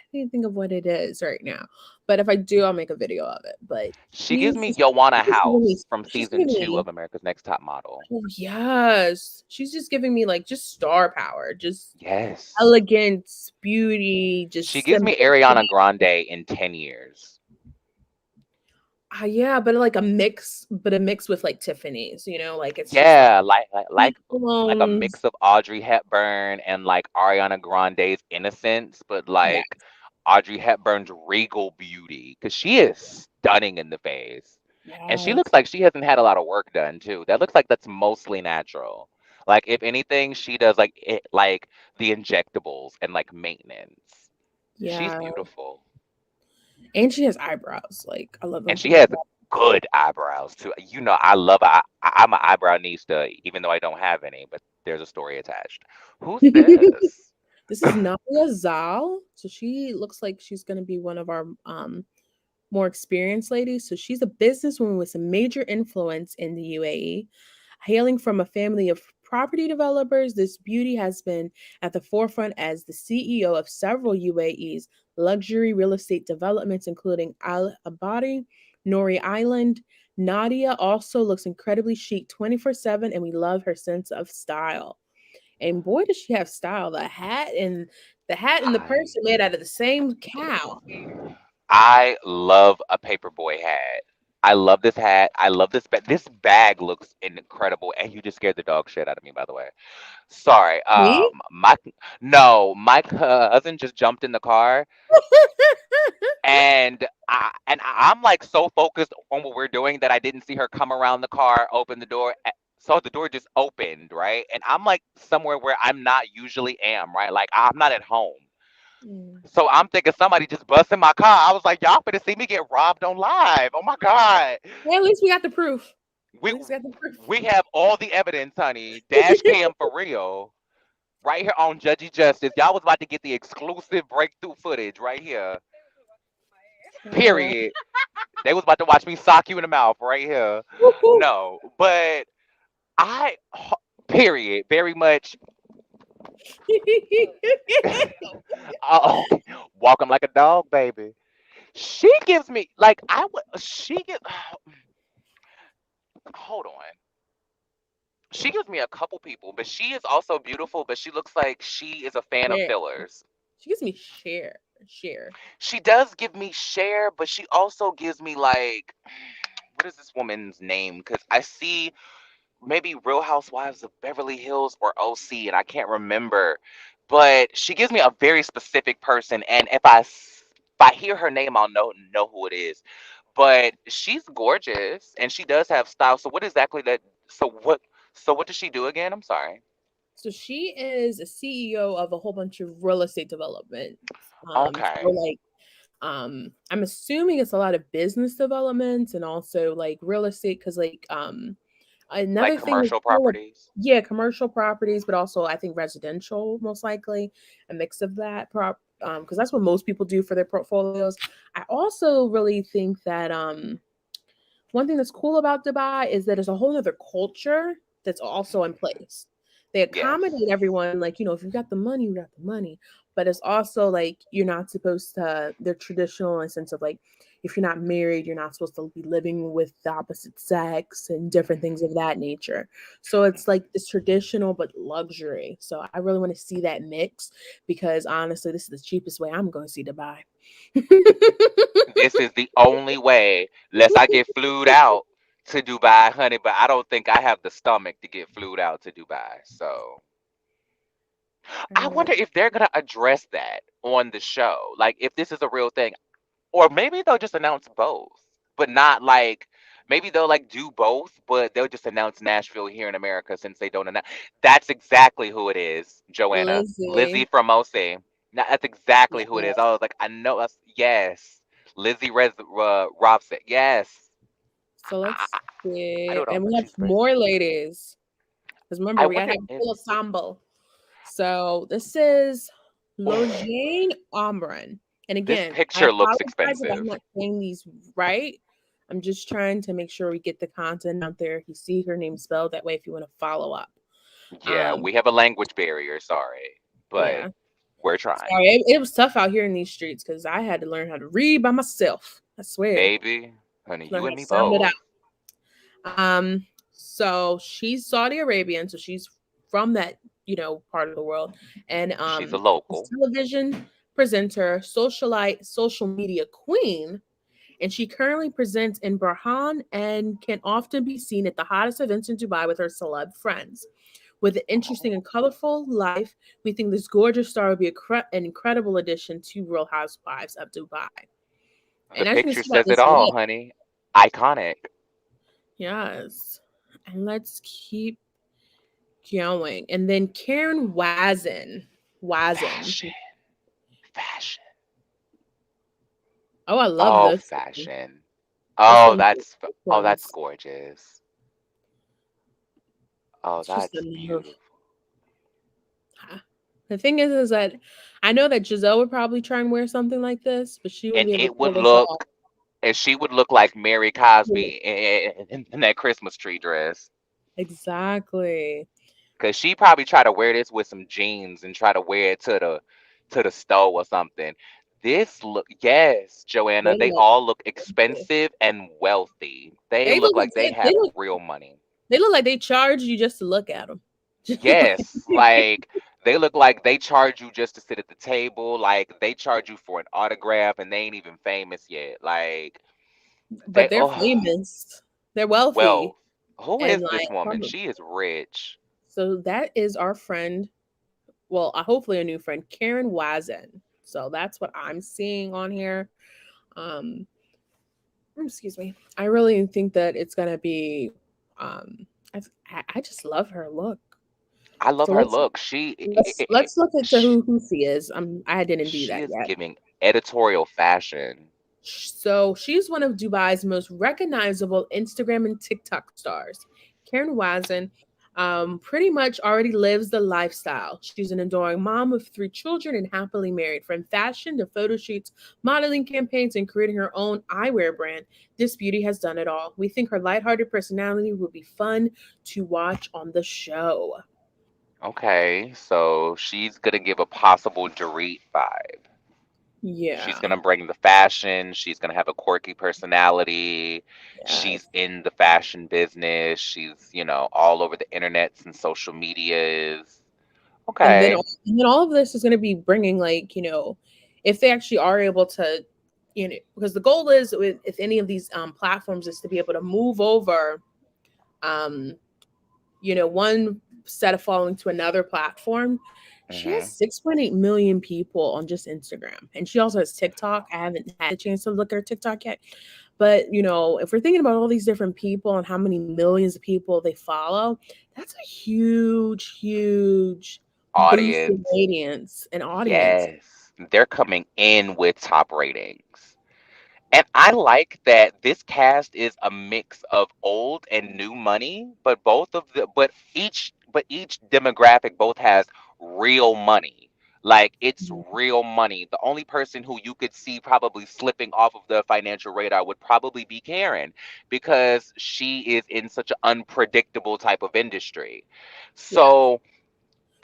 it is right now. But if I do, I'll make a video of it. But She gives me Joanna she's giving me House from she's season giving 2 me of America's Next Top Model. oh yes. She's just giving me like just star power, just Yes. elegance, beauty, She just gives me simplicity. Ariana Grande in 10 years. Yeah, but like a mix with like Tiffany's, like it's just like Yeah, cheek like a colognes. mix of Audrey Hepburn and like Ariana Grande's innocence, but Yeah, like Audrey Hepburn's regal beauty because she is stunning in the face. And she looks yes, like she hasn't had a lot of work done too. That looks like that's mostly natural. Like if anything, she does like the injectables and like maintenance. She's yeah. beautiful. And she has eyebrows. Like I love And them she big. has good eyebrows too. You know, I love I'm an eyebrow nista, even though I don't have any, but there's a story attached. Who's this? This is Nadia Zal. So she looks like she's going to be one of our more experienced ladies. So she's a businesswoman with some major influence in the UAE. Hailing from a family of property developers, this beauty has been at the forefront as the CEO of several UAE's luxury real estate developments, including Al Abadi, Nori Island. Nadia also looks incredibly chic 24/7, and we love her sense of style. And boy, does she have style. The hat and the I purse are made out of the same cow. I love a paperboy hat. I love this hat. I love this bag. This bag looks incredible, and you just scared the dog shit out of me, by the way. Sorry. Me? My no, my cousin just jumped in the car, and I'm like so focused on what we're doing that I didn't see her come around the car, open the door. So the door just opened, right? And I'm like somewhere where I'm not usually am, right? Like I'm not at home. Mm. So I'm thinking somebody just busted my car. I was like, y'all finna see me get robbed on live. Oh my God. Well, at least we got the proof. We At least we got the proof. we have all the evidence, honey. Dash cam for real. right here on Judgy Justice. Y'all was about to get the exclusive breakthrough footage right here. So, Period. They was about to watch me sock you in the mouth right here. woohoo. No, but I, period, very much. Oh, walking like a dog, baby. She gives me like I would. She gives. Hold on. She gives me a couple people, but she is also beautiful. But she looks like she is a fan of Share. fillers. She gives me share. She does give me share, but she also gives me like what is this woman's name? Because I see maybe Real Housewives of Beverly Hills or OC, and I can't remember. But she gives me a very specific person, and if I hear her name, I'll know who it is. But she's gorgeous, and she does have style. So what exactly that? So what? So what does she do again? I'm sorry. So she is a CEO of a whole bunch of real estate developments. So Okay, like I'm assuming it's a lot of business developments and also like real estate because like like another thing that's commercial cool properties. yeah, commercial properties, but also I think residential most likely, a mix of that because that's what most people do for their portfolios. I also really think that one thing that's cool about Dubai is that there's a whole other culture that's also in place. They Yes. accommodate everyone, like, you know, if you got the money, you got the money. But it's also like you're not supposed to, they're traditional in the sense of like, if you're not married, you're not supposed to be living with the opposite sex and different things of that nature. So it's like this traditional but luxury. So I really want to see that mix because honestly, this is the cheapest way I'm going to see Dubai. This is the only way, unless I get flued out to Dubai, honey. But I don't think I have the stomach to get flued out to Dubai. So I I really wonder if they're gonna address that on the show. Like if this is a real thing. Or maybe they'll just announce both. But not like maybe they'll like do both, but they'll just announce Nashville here in America since they don't announce. That's exactly who it is, Joanna. Lizzie Lizzie. from OC. Now, that's exactly who it is. Yes. I was like, I know us. Yes. Lizzie Robson. Yes. So let's I see. don't And we think have she's crazy. more ladies. Because remember, I we gotta wonder have a if full ensemble. So this is Lorraine Omran. And this again, I picture looks apologize if I'm expensive. not saying these right. I'm just trying to make sure we get the content out there. If you see her name spelled that way, if you want to follow up. Yeah, Um, we have a language barrier, sorry. But yeah. we're trying. Sorry, it was tough out here in these streets because I had to learn how to read by myself. I swear. Baby, honey, Learn you how and to me sound it both. out. So she's Saudi Arabian, so she's from that, you know, part of the world. And She's a she's local. television presenter, socialite, social media queen, and she currently presents in Burhan and can often be seen at the hottest events in Dubai with her celeb friends. With an interesting and colorful life, we think this gorgeous star would be an incredible addition to Real Housewives of Dubai. The And as you can picture see by says it this all, list, honey. Iconic. yes. And let's keep going. And then Karen Wazen. Wazen. Fashion. Fashion. Oh, I love Oh, this one. fashion. This Oh, one's that's ones. gorgeous. Oh, It's just that's enough. beautiful. The thing is that I know that Giselle would probably try and wear something like this, but she wouldn't And be able to it pull would this off. look, and she would look like Mary Cosby in that Christmas tree dress. Exactly. Cause she probably try to wear this with some jeans and try to wear it to the stove or something. This look, yes, Joanna, They they look all look expensive and wealthy. They they look look like they they have look real money. they look like they charge you just to look at them. Yes, like they look like they charge you just to sit at the table. Like they charge you for an autograph and they ain't even famous yet. Like But they, they're oh, famous. They're wealthy wealth. Who and is this like woman? She is rich. so that is our friend. Well, hopefully a new friend, Karen Wazen. So that's what I'm seeing on here. Um, excuse me. I really think that it's gonna be. Um, I just love her look. I love So her look. let's look into She, who she is. I didn't do she that is yet. giving editorial fashion. So she's one of Dubai's most recognizable Instagram and TikTok stars. Karen Wazen. pretty much already lives the lifestyle. She's an adoring mom of three children and happily married. From fashion to photo shoots, modeling campaigns, and creating her own eyewear brand, this beauty has done it all. We think her lighthearted personality will be fun to watch on the show. Okay, so she's gonna give a possible Dorit vibe. She's Yeah. gonna bring the fashion. She's gonna have a quirky personality. Yes. She's in the fashion business. She's, all over the internets and social medias. And then, Okay. and then all of this is going to be bringing, like, if they actually are able to, because the goal is with if any of these platforms is to be able to move over, um, one set of following to another platform. She has Mhm. 6.8 million people on just Instagram. And she also has TikTok. I haven't had a chance to look at her TikTok yet. But, if we're thinking about all these different people and how many millions of people they follow, that's a huge, huge boost in Audience. radiance and audience. Yes. They're coming in with top ratings. And I like that this cast is a mix of old and new money, but each demographic both has real money. Like it's real money. The only person who you could see probably slipping off of the financial radar would probably be Karen because she is in such an unpredictable type of industry. Yeah. So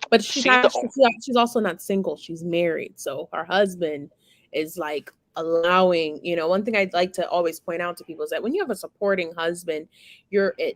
But she's the she's also not single. She's married. So her husband is like allowing, one thing I'd like to always point out to people is that when you have a supporting husband,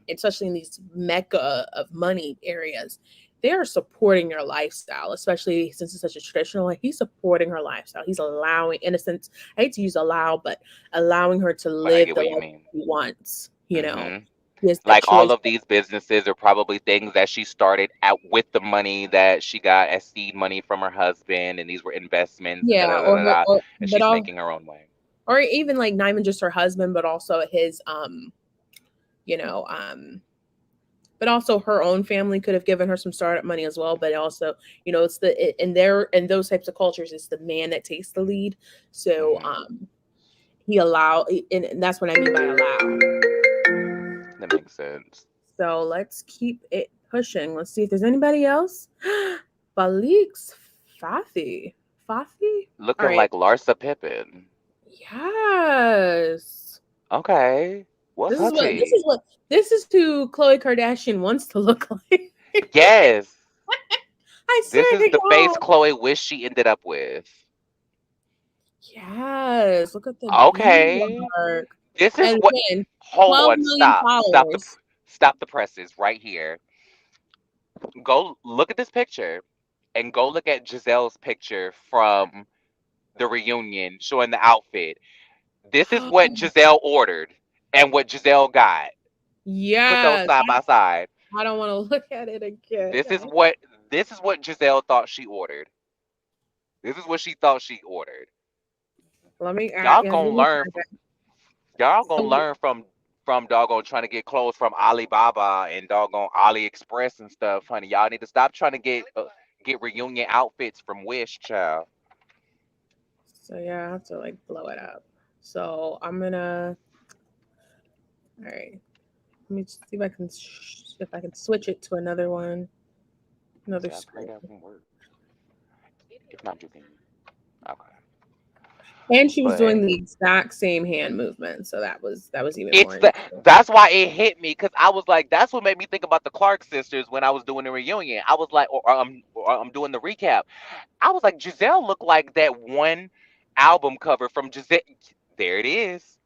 especially in these mecca of money areas, they are supporting your lifestyle, especially since it's such a traditional way. He's supporting her lifestyle. He's allowing, in a sense, I hate to use allow, but allowing her to but I live get the what you life mean. she wants, Hmm. He has that Like all choice. of these businesses are probably things that she started out with the money that she got as seed money from her husband, and these were investments and da Yeah, da da da, da, and but she's all, making her own way. or even like not even just her husband, but also his you know, but also her own family could have given her some startup money as well. But also, it's in those types of cultures, it's the man that takes the lead. So Hmm. he allow, and that's what I mean by allow. That makes sense. So let's keep it pushing. Let's see if there's anybody else. Balik's Fathi. Fathi? All Looking right. like Larsa Pippen. Yes. Okay, what's This her is what this tea? is what this is who Khloe Kardashian wants to look like. Yes, I this swear is to the face God. Chloe wish she ended up with. Yes. Look at the beauty Okay, mark. this is And what. again, Hold 12 on, million followers. stop the presses right here. Go look at this picture and go look at Giselle's picture from the reunion showing the outfit. This is what Giselle ordered and what Giselle got. Put those Yes. side by side. I don't want to look at it again. This is what this is what Giselle thought she ordered. This is what she thought she ordered. Let me Y'all yeah, let gonna me learn find from it. y'all gonna So learn from doggone trying to get clothes from Alibaba and doggone AliExpress and stuff, honey. Y'all need to stop trying to get reunion outfits from Wish, child. so yeah, I have to like blow it up. So I'm gonna all right. Let me see if I can switch it to another one, another Yeah, I pray screen. that can work. If not, you can. Okay. And she was But doing the exact same hand movement, so that was even it's more the interesting. that's why it hit me because I was like, that's what made me think about the Clark sisters when I was doing the reunion. I was like, or I'm doing the recap. I was like, Giselle looked like that one album cover from Giselle. There it is.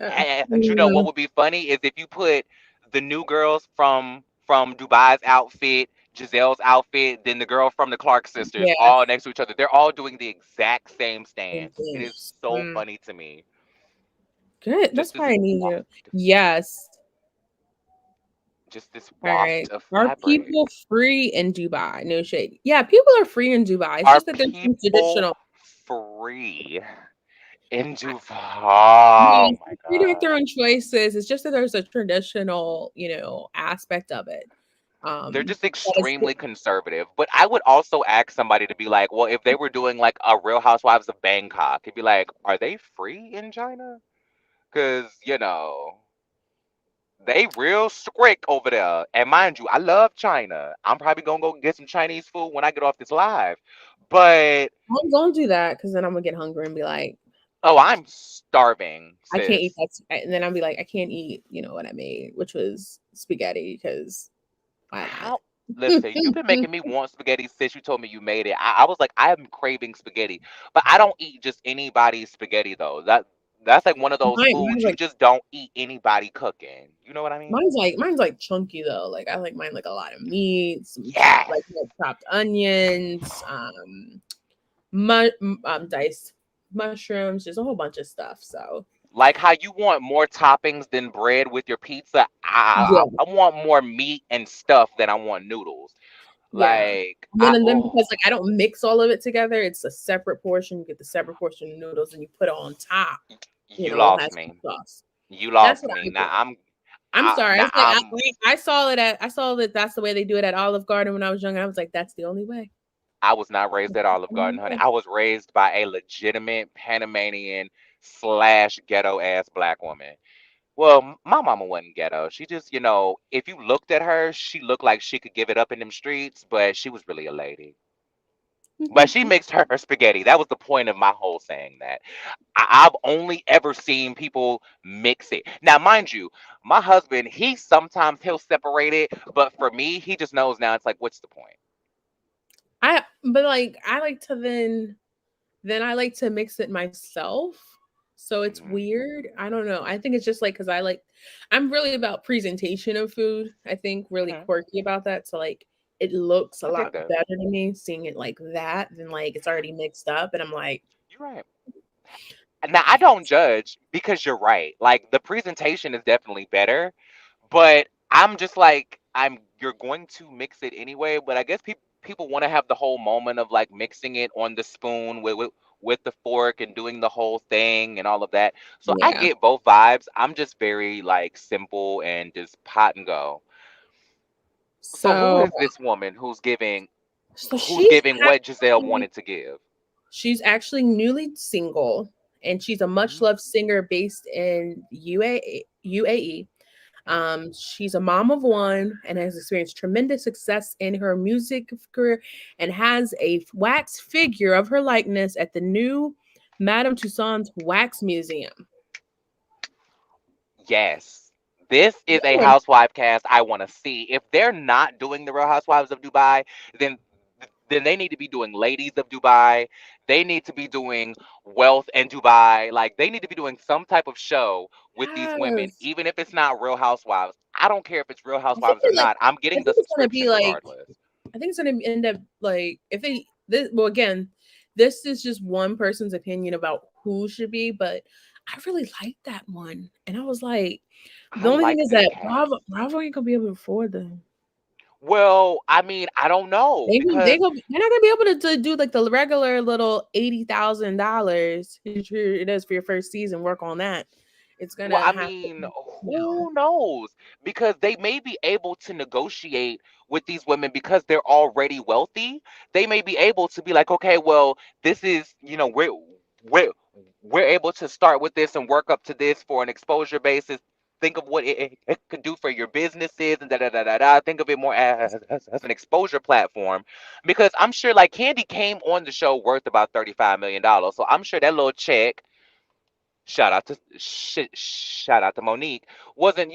Yeah. And you know what Mhm. would be funny is if you put the new girls from Dubai's outfit, Giselle's outfit, then the girl from the Clark sisters, Yeah. all next to each other. They're all doing the exact same Same stance. It is things. so funny to me. Good. Just That's this why I need you. waft, Yes. just this All right. waft of Are fabric. people free in Dubai? No shade. Yeah, people are free in Dubai. It's Are just that there's some people traditional. free in Yeah, Dubai? Oh my it's free to make god. their own choices. It's just that there's a traditional, aspect of it. They're just That is, extremely conservative. But I would also ask somebody to be like, well, if they were doing like a Real Housewives of Bangkok, it'd be like, are they free in China? Because, They real strict over there. And mind you, I love China. I'm probably gonna go get some Chinese food when I get off this live. But I'm gonna do that because then I'm gonna get hungry and be like, oh, I'm starving, I can't eat sis. that. And then I'll be like, I can't eat, what I made, which was spaghetti, because why How? not? Listen, you've been making me want spaghetti since you told me you made it. I was like, I am craving spaghetti, but I don't eat just anybody's spaghetti though. That's like one of those foods Mine's you like just don't eat anybody cooking. You know what I mean? mine's like chunky though. Like I like mine like a lot of meat, Yes. like chopped onions, diced mushrooms, just a whole bunch of stuff. So Like how you want more toppings than bread with your pizza. yeah, I want more meat and stuff than I want noodles. yeah. Like And then oh, because like I don't mix all of it together, it's a separate portion. You get the separate portion of noodles and you put it on top. you It lost has me. sauce. You That's lost what me. I do. I'm I, sorry. now It's like I'm I saw that that's the way they do it at Olive Garden when I was young. And I was like, that's the only way. I was not raised That's at the Olive only Garden, honey. way. I was raised by a legitimate Panamanian slash ghetto ass black woman. Well, my mama wasn't ghetto. She just, if you looked at her, she looked like she could give it up in them streets, but she was really a lady. But she mixed her spaghetti. That was the point of my whole saying that. I've only ever seen people mix it. Now, mind you, my husband, he'll separate it, but for me, he just knows now. It's like, what's the point? But like I like to then I like to mix it myself. So it's Hmm. weird. I don't know. I think it's just like because I'm really about presentation of food. I think really Hmm. quirky about that. So like it looks a I dig lot that. better to me seeing it like that than like it's already mixed up. And I'm like, You're right. Now I don't judge because you're right. Like the presentation is definitely better, but I'm just like you're going to mix it anyway, but I guess people want to have the whole moment of like mixing it on the spoon with the fork and doing the whole thing and all of that. So I yeah. get both vibes. I'm just very like simple and just pot and go. So who So is this woman so who's giving what Giselle wanted to give? she's actually newly single and she's a much Mhm. loved singer based in UAE. She's a mom of one and has experienced tremendous success in her music career and has a wax figure of her likeness at the new Madame Tussauds Wax Museum. Yes. This is a Yeah, housewife cast I want to see. If they're not doing the Real Housewives of Dubai, then then they need to be doing Ladies of Dubai. They need to be doing Wealth and Dubai. Like they need to be doing some type of show with these women, yes. even if it's not Real Housewives. I don't care if it's Real I think Housewives or it like not. I'm I getting the think it's gonna be subscription like regardless. I think it's gonna end up like if they this well again, this is just one person's opinion about who should be, but I really like that one. And I was like, I the only thing like is this that cast. Bravo ain't gonna be able to afford them. Well, I mean, I don't know because They're not gonna be able to do like the regular little $80,000 it is for your first season. Work on that. It's well, gonna I have to, mean, no. who knows? Because they may be able to negotiate with these women because they're already wealthy. They may be able to be like, okay, well, this is, we're we're able to start with this and work up to this for an exposure basis. Think of what it could do for your businesses and da da da da da. Think of it more as an exposure platform, because I'm sure like Candy came on the show worth about $35 million. So I'm sure that little check, shout out to Monique, wasn't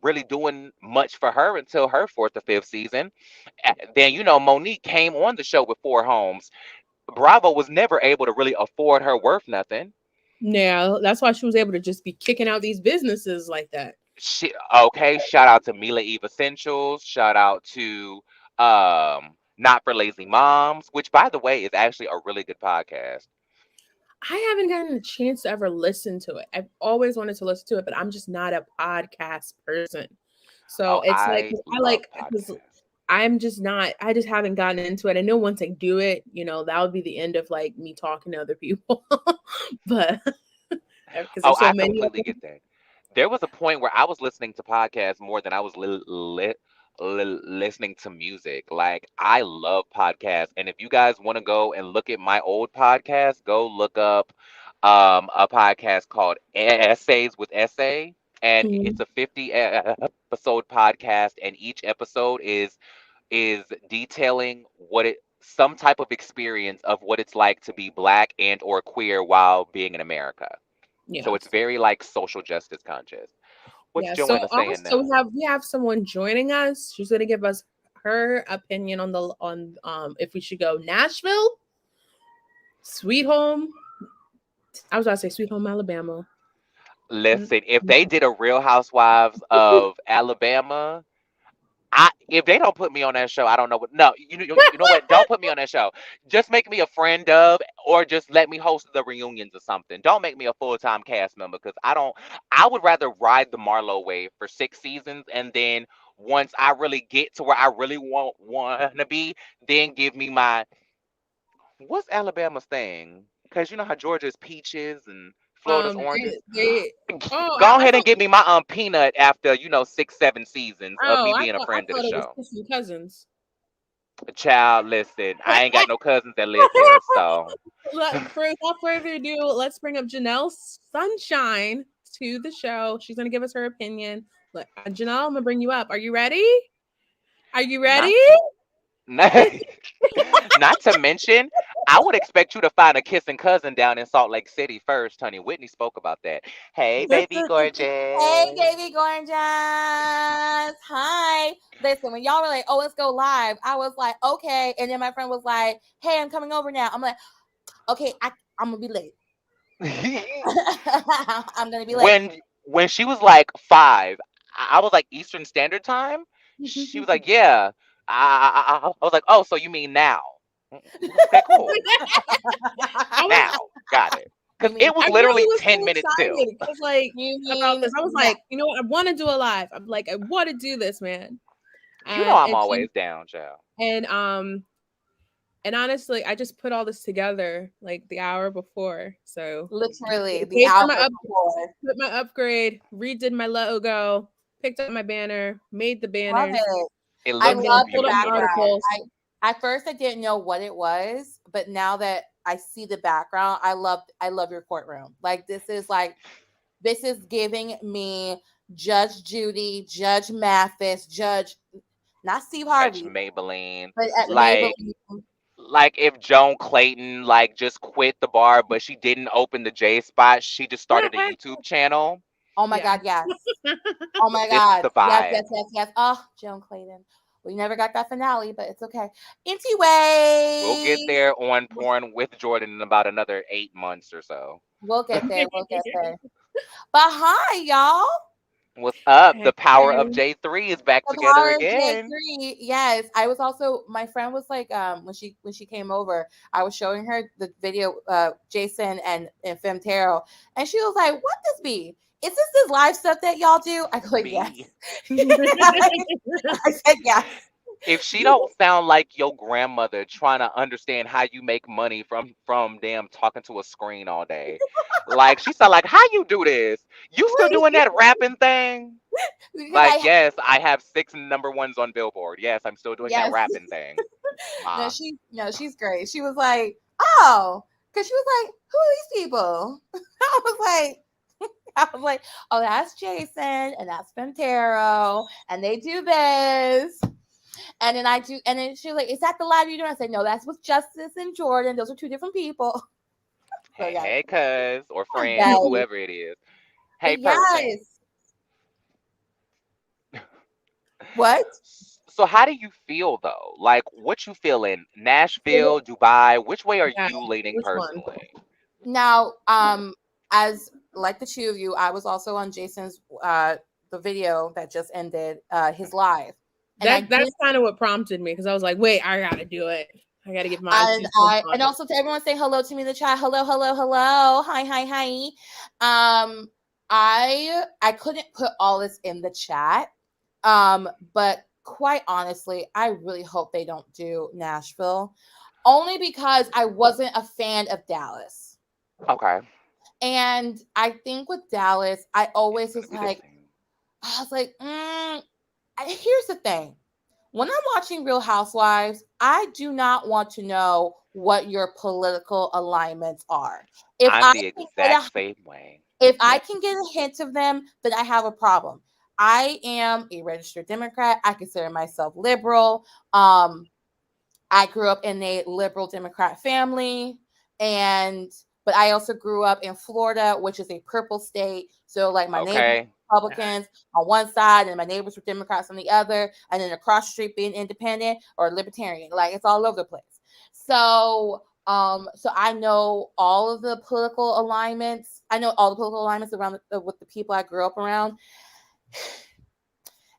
really doing much for her until her fourth or fifth season. Then Monique came on the show with four homes. Bravo was never able to really afford her worth nothing. Yeah, that's why she was able to just be kicking out these businesses like that. Okay, shout out to Mila Eve Essentials. Shout out to Not for Lazy Moms, which by the way is actually a really good podcast. I haven't gotten a chance to ever listen to it. I've always wanted to listen to it, but I'm just not a podcast person. So Oh, it's like I I love because podcasts. I'm just not. I just haven't gotten into it. I know once I do it, that would be the end of like me talking to other people. But because Oh, there's so I many of completely them. get that. There was a point where I was listening to podcasts more than I was listening to music. Like I love podcasts, and if you guys want to go and look at my old podcast, go look up a podcast called Essays with Essay. and Mhm. it's a 50 episode podcast, and each episode is detailing what it some type of experience of what it's like to be black and or queer while being in America. So it's Yes. very like social justice conscious. What's Yeah. So Joanna saying also now? we have someone joining us. She's gonna give us her opinion on the on if we should go Nashville, Sweet Home. I was about to say Sweet Home, Alabama. Mm, Listen, if they mm, did a Real Housewives of Alabama, if they don't put me on that show, I don't know what. No, you know what? Don't put me on that show. Just make me a friend of, or just let me host the reunions or something. Don't make me a full time cast member because I don't. I would rather ride the Marlowe wave for 6 seasons, and then once I really get to where I really want to be, then give me my what's Alabama's thing? Because you know how Georgia's peaches and Florida's oranges. they oh Go I ahead and thought give me my peanut after 6, 7 seasons of me being a I friend of the thought it was show. kissing cousins. Child, listen, I ain't got no cousins that live there, so Without further ado, let's bring up Janelle Sunshine to the show. She's gonna give us her opinion. Janelle, I'm gonna bring you up. Are you ready? Are you ready? not not, not to mention, I would expect you to find a kissing cousin down in Salt Lake City first, honey. Whitney spoke about that. Hey, baby, Hey, gorgeous. baby gorgeous. Hi. Listen, when y'all were like, oh, let's go live, I was like, okay. And then my friend was like, hey, I'm coming over now. I'm like, okay, I'm going to be late. I'm going to be late. when she was like 5, I was like Eastern Standard Time. She was like, yeah. I was like, oh, so you mean now? Okay, cool. I was Now, got it. You Because mean, it was I really literally was 10 so minutes till. excited because you about mean this. I was now. like, you know what? I want to do a live. I'm like, I want to do this, man. You know I'm And she always down, child. and and honestly, I just put all this together like the hour before. So Literally, the paid for hour my before. put my upgrade, redid my logo, picked up my banner, made the Love banners, it. It I looks love the pulled up the background. beautiful. articles. At first I didn't know what it was, but now that I see the background, I love your courtroom. Like this is giving me Judge Judy, Judge Mathis, Judge not Steve Judge Harvey, Maybelline. but at Like Maybelline. like if Joan Clayton like just quit the bar but she didn't open the J spot, she just started a YouTube channel. Oh my Yeah. God, yes. Oh my This is God. the Yes, vibe. yes, yes, yes. Oh, Joan Clayton. We never got that finale, but it's okay. We'll get Anyway, there on Pourin with Jorden in about another 8 months or so. we'll get there. We'll get there. But hi, y'all. What's up? Hey, The power of hey. J3 is back The together power of again. J3. Yes. I was also my friend was like when she came over, I was showing her the video Jason and Femtero, and she was like, what this be? Is this live stuff that y'all do? I go like, yes. B. I said yes. If she don't sound like your grandmother trying to understand how you make money from damn talking to a screen all day, like she sound like how you do this? You still doing that rapping thing? Because Like I yes, I have 6 number 1s on Billboard. Yes, I'm still doing that yes. rapping thing. No, Ma, she's great. She was like, oh, because she was like, who are these people? I was like, oh, that's Jason and that's Fentero, and they do this. And then I do, and then she was like, is that the live you doing? I said, no, that's with Justice and Jorden. Those are two different people. So hey, yeah. hey, cuz or friend or Yes. whoever it is. Hey, But person. yes. What? So how do you feel though? Like what you feeling? Nashville, Dubai? Which way are Yeah. you leaning Which one? personally? Now, as like the two of you, I was also on Jason's the video that just ended his live. And I That's did kind of what prompted me because I was like, wait, I gotta do it. I gotta get my and and also to everyone say hello to me in the chat. Hello, hello, hello. Hi, hi, hi. I couldn't put all this in the chat. But quite honestly, I really hope they don't do Nashville. Only because I wasn't a fan of Dallas. Okay. And I think with Dallas, I always was We the like, same. I was like, here's the thing. When I'm watching Real Housewives, I do not want to know what your political alignments are. If I'm I the can get exact a same way. If I can get a hint of them, then I have a problem. I am a registered Democrat. I consider myself liberal. I grew up in a liberal Democrat family, and but I also grew up in Florida, which is a purple state. So like my neighbors Okay. were Republicans on one side, and my neighbors were Democrats on the other, and then across the street being independent or libertarian. Like it's all over the place. So so I know all of the political alignments. I know all the political alignments around with the people I grew up around.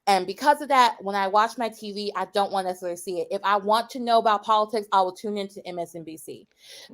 And because of that, when I watch my TV, I don't want to necessarily see it. If I want to know about politics, I will tune into MSNBC.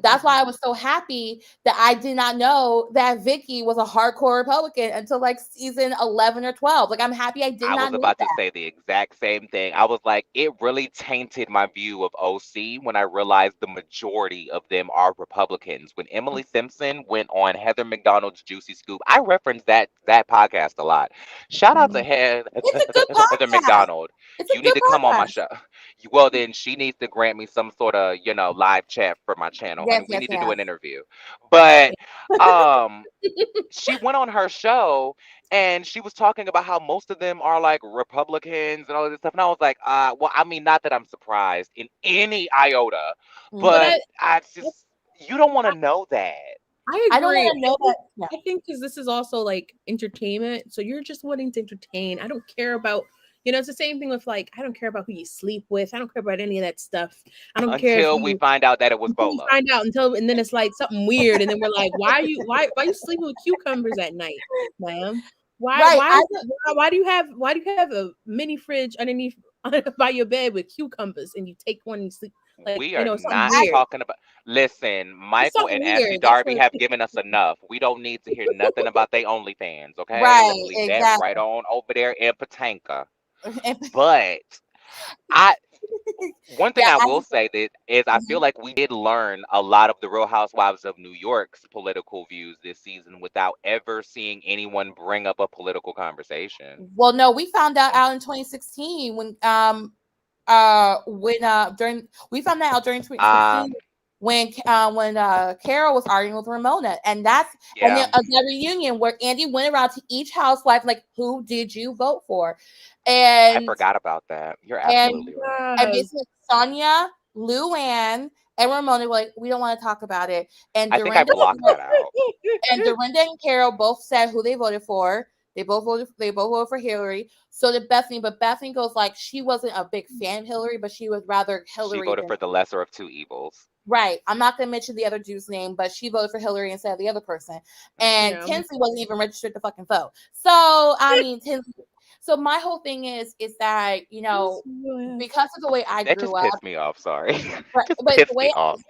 That's why I was so happy that I did not know that Vicky was a hardcore Republican until like season 11 or 12. Like, I'm happy I did I not was know about to that. say the exact same thing. I was like, it really tainted my view of OC when I realized the majority of them are Republicans. When Emily Simpson went on Heather McDonald's Juicy Scoop, I referenced that podcast a lot. Shout out to It's a good Heather podcast. McDonald. It's a You need good to come on my podcast. show. Well, then she needs to grant me some sort of, live chat for my channel, Yes, honey. We yes, need to do yes. an interview. But um she went on her show and she was talking about how most of them are like Republicans and all of this stuff. And I was like, well, I mean, not that I'm surprised in any iota, But but Mhm. I just, you don't want to know that. I I don't agree. want to know that. Yeah. I think because this is also like entertainment, so you're just wanting to entertain. I don't care about, it's the same thing with like, I don't care about who you sleep with. I don't care about any of that stuff. I don't care if Until we you find out that it was until we Bolo. find out and then it's like something weird, and then we're like, why are you sleeping with cucumbers at night, ma'am? Why Right. why is it, why do you have a mini fridge underneath by your bed with cucumbers and you take one and you sleep like We are something not weird. talking about. Listen, It's Michael something and Ashley weird. That's Darby what. have given us enough. We don't need to hear nothing about they OnlyFans, okay? Let's Right. leave that right Exactly. on over there in Patanka. But I one thing Yeah. I will say that is I feel like we did learn a lot of the Real Housewives of New York's political views this season without ever seeing anyone bring up a political conversation. Well, no, we found out in 2016 when during we found that out during 2016 Um, when Carol was arguing with Ramona, and then yeah, a reunion where Andy went around to each housewife like, who did you vote for? I And forgot about that. You're and absolutely right. and Yes. basically Sonia, Luann, and Ramona were like, we don't want to talk about it. And I think I Dorinda blocked that out. and Dorinda and Carol both said who they voted for. They both voted for Hillary. So did Bethany, but Bethany goes like she wasn't a big fan of Hillary, but she was rather She Hillary voted than for the lesser of two evils. right. I'm not gonna mention the other dude's name, but she voted for Hillary instead of the other person. And Yeah. Tinsley wasn't even registered to fucking vote. So I mean Tinsley. So my whole thing is that, because of the way I That grew just up, pissed me off. Sorry, but, just but the pissed me way off.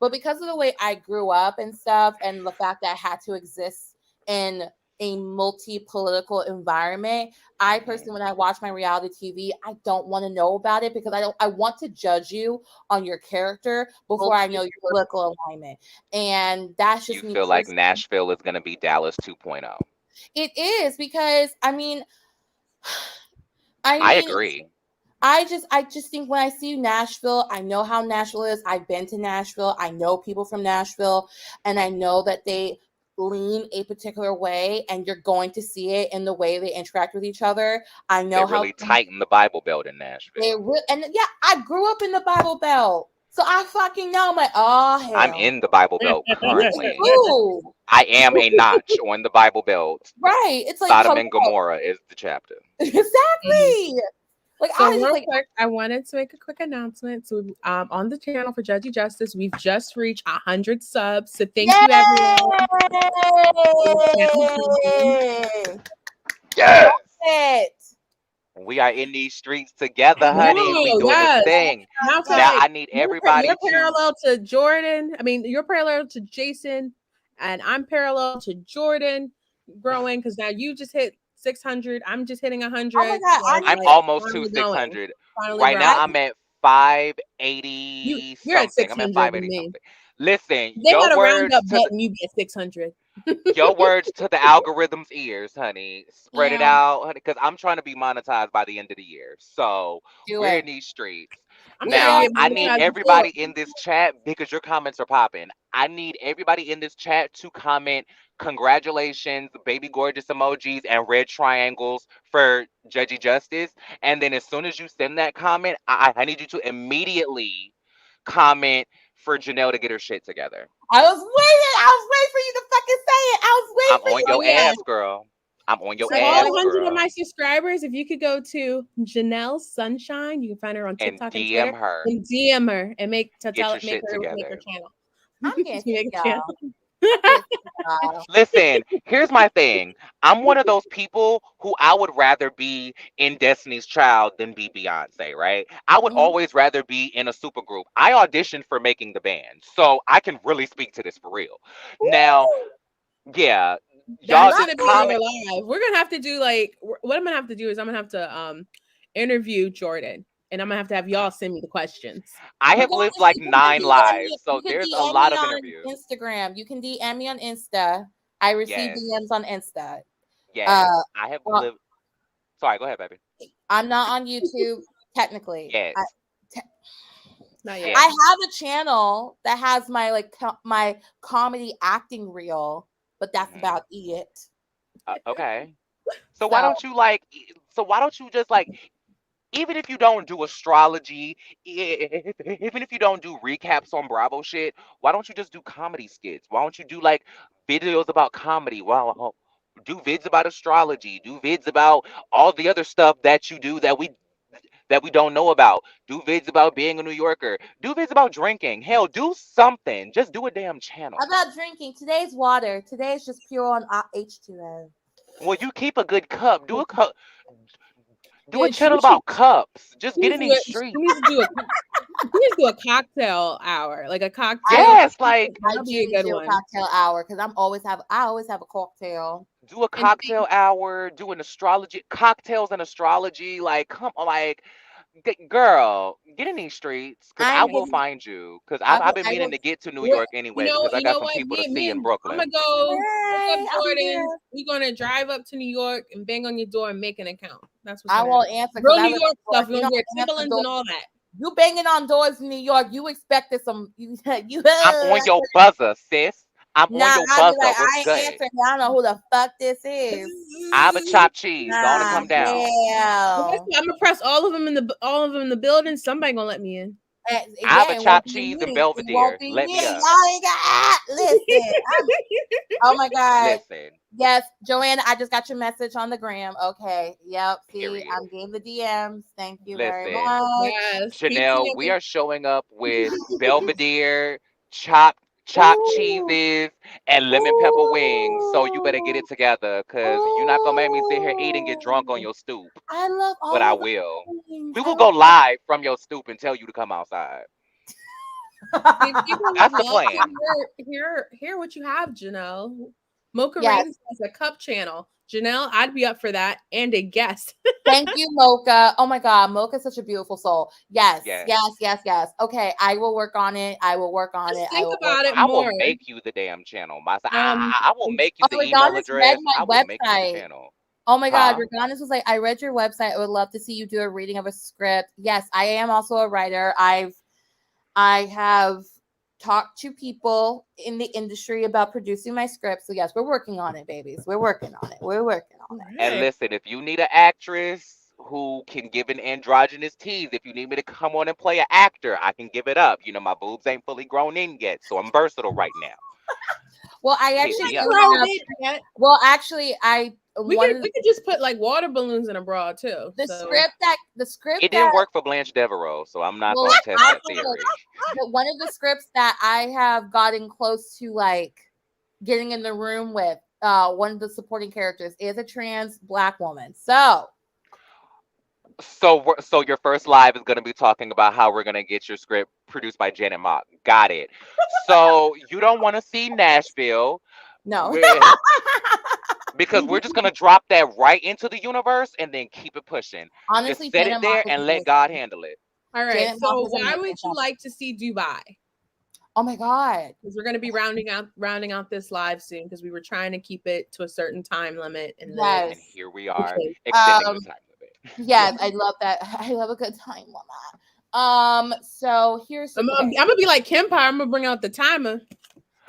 but because of the way I grew up and stuff, and the fact that I had to exist in a multi-political environment, I Mhm. personally, when I watch my reality TV, I don't want to know about it because I want to judge you on your character before I know your political alignment. And that's just You me feel like personally. Nashville is going to be Dallas 2.0. It is because I I mean, agree. I just think when I see Nashville, I know how Nashville is. I've been to Nashville. I know people from Nashville, and I know that they lean a particular way, and you're going to see it in the way they interact with each other. I They know how really tighten the Bible Belt in Nashville. and yeah, I grew up in the Bible Belt, so I fucking know. I'm like, oh I'm hell, in the Bible Belt currently. ooh, I am a notch on the Bible Belt. right? It's like Sodom hello, and Gomorrah is the chapter. Mhm. exactly. Like So I just real like quick, I wanted to make a quick announcement. So on the channel for Judgy Justice, we've just reached 100 subs. So thank you everyone. yay! Yes. It. We are in these streets together, honey. We No, doing this yes. thing. Now, Now like, I need everybody you're to. parallel to Jordan. I mean, you're parallel to Jason, and I'm parallel to Jordan growing because now you just hit 600. I'm just hitting Oh my 100. god, So it's I'm like almost to finally going, 600. finally Right now, growing. I'm at You 580 you're at something. I'm at 600 with 580 me. something. Listen, They got a roundup betting you be at 600. your words to the algorithm's ears, honey. Spread it yeah, out, honey, because I'm trying to be monetized by the end of the year. So do we're it. in these streets. I'm We trying to Now, get I need monetized before. everybody in this chat because your comments are popping. I need everybody in this chat to comment congratulations, baby gorgeous emojis, and red triangles for Judgy Justice. And then as soon as you send that comment, I need you to immediately comment for Janelle to get her shit together. I was waiting for you to fucking say it. I was I'm waiting for on you to your say Yeah. ass, girl. I'm on your So Like, all ass, 100 of girl. my subscribers, if you could go to Janelle Sunshine, you can find her on And TikTok and Twitter, DM her. and DM her and make Get your make shit her make her together. channel. I'm getting Make sick, a channel. y'all. I'm getting sick, y'all. Listen, here's my thing. I'm one of those people who I would rather be in Destiny's Child than be Beyonce, right? I would Mhm. always rather be in a supergroup. I auditioned for making the band, so I can really speak to this for real. Now, Ooh, yeah, y'all That's love gonna just be it. comment. your live. We're gonna have to do like what I'm gonna have to do is I'm gonna have to interview Jorden, and I'm gonna have to have y'all send me the questions. I have Regardless, lived like you can 9 DM lives, me. so You can there's a DM lot me of on interviews. Instagram. You can DM me on Insta. I receive Yes, DMs on Insta. yes. Uh, I have well, lived. Sorry, go ahead, baby. I'm not on YouTube technically. Yes, Not yes. yet. I have a channel that has my my comedy acting reel, but that's Mhm. about it. Okay. So why So don't you like? So why don't you just like? Even if you don't do astrology, even if you don't do recaps on Bravo shit, why don't you just do comedy skits? Why don't you do like videos about comedy? Wow, do vids about astrology, do vids about all the other stuff that you do that we don't know about. Do vids about being a New Yorker. Do vids about drinking. Hell, do something. Just do a damn channel. about drinking, today's water. Today's just pure on H2O. Well, you keep a good cup. Do a Yeah, channel about cups. Just she get needs in to do these it. streets. She needs to do a she needs to do a cocktail hour, like a cocktail. I Yes, like I That'll be a do good do a one. cocktail hour because I always have a cocktail. do a And cocktail hour, do an astrology, cocktails and astrology. Like, come on, like, girl, get in these streets because I I'm will getting find you because I've been I meaning will. to get to New we're, York anyway because I you got know some what? people to see Me in and I'm gonna Brooklyn. go look up Hey, I'll be Jordan. there. We're gonna drive up to New York and bang on your door and make an account. That's what's I gonna won't happen. answer because Real I New live in York New York. stuff. We're You gonna don't wear answer Timberlands doors. and all that. You banging on doors in New York. You expected some. You I'm on your buzzer, sis. I'm on nah. your I'll be buzzer. like, What's I ain't good? answering. I don't know who the fuck this is. I'm a chopped cheese. Go on and Nah, come down. I'm hell. gonna press all of them in the building. Somebody gonna let me in. I'm a Yeah, it won't chopped be cheese and me. It won't Belvedere. be Let me. me up. Y'all ain't got. Listen. Oh my god. Listen. Yes, Joanna, I just got your message on the gram. Okay. Yep. See, Period. I'm getting the DMs. Thank you very Listen. much. Yes, keep Janelle, we DMing. are showing up with Belvedere, chopped Ooh. cheeses, and lemon pepper wings. So you better get Ooh. it together, cause you're not gonna make me sit here eat and get drunk on Ooh. your stoop. I love But all I of the will. things. We I will love go live from your stoop and tell you to come outside. See, people would That's the love to plan. hear what you have, Janelle. Mocha Yes. Rains has a cup channel. Janelle, I'd be up for that and a guest. Thank you, Mocha. Oh my God, Mocha's such a beautiful soul. Yes, Yes. yes, yes, yes. Okay, I will work on it. I will work on Just it. I think will work about it on I will more. make you the damn channel. Um, I will make you it. the Oh, email Reganis read address. I my will make you the website. channel. Oh my God, Huh? Reganis was like, I read your website. I would love to see you do a reading of a script. Yes, I am also a writer. I have talked to people in the industry about producing my script. So yes, we're working on it, babies. We're working on it. We're working on it. And right. listen, if you need an actress who can give an androgynous tease, if you need me to come on and play an actor, I can give it up. You know, my boobs ain't fully grown in yet, so I'm versatile right now. Well, I Hit actually me do up. have. Yet. Well, actually, We one could just put like water balloons in a bra too. the So script It that didn't work for Blanche Devereaux, so I'm not well, gonna test I that theory. but one of the scripts that I have gotten close to like getting in the room with one of the supporting characters is a trans black woman. So So your first live is gonna be talking about how we're gonna get your script produced by Janet Mock. Got it. So you don't want to see Nashville. no. We're, because we're just gonna drop that right into the universe and then keep it pushing. Honestly, Just set it Janet Mock there is and let amazing. God handle it. all right. Janet Mock So is why amazing. would you like to see Dubai? Oh my God. Because we're gonna be rounding out this live soon because we were trying to keep it to a certain time limit and And Yes. here we are Okay. extending the time limit. Yes, I love that. I love a good time on that. So here's I'm okay. gonna be like Kempire. I'm gonna bring out the timer.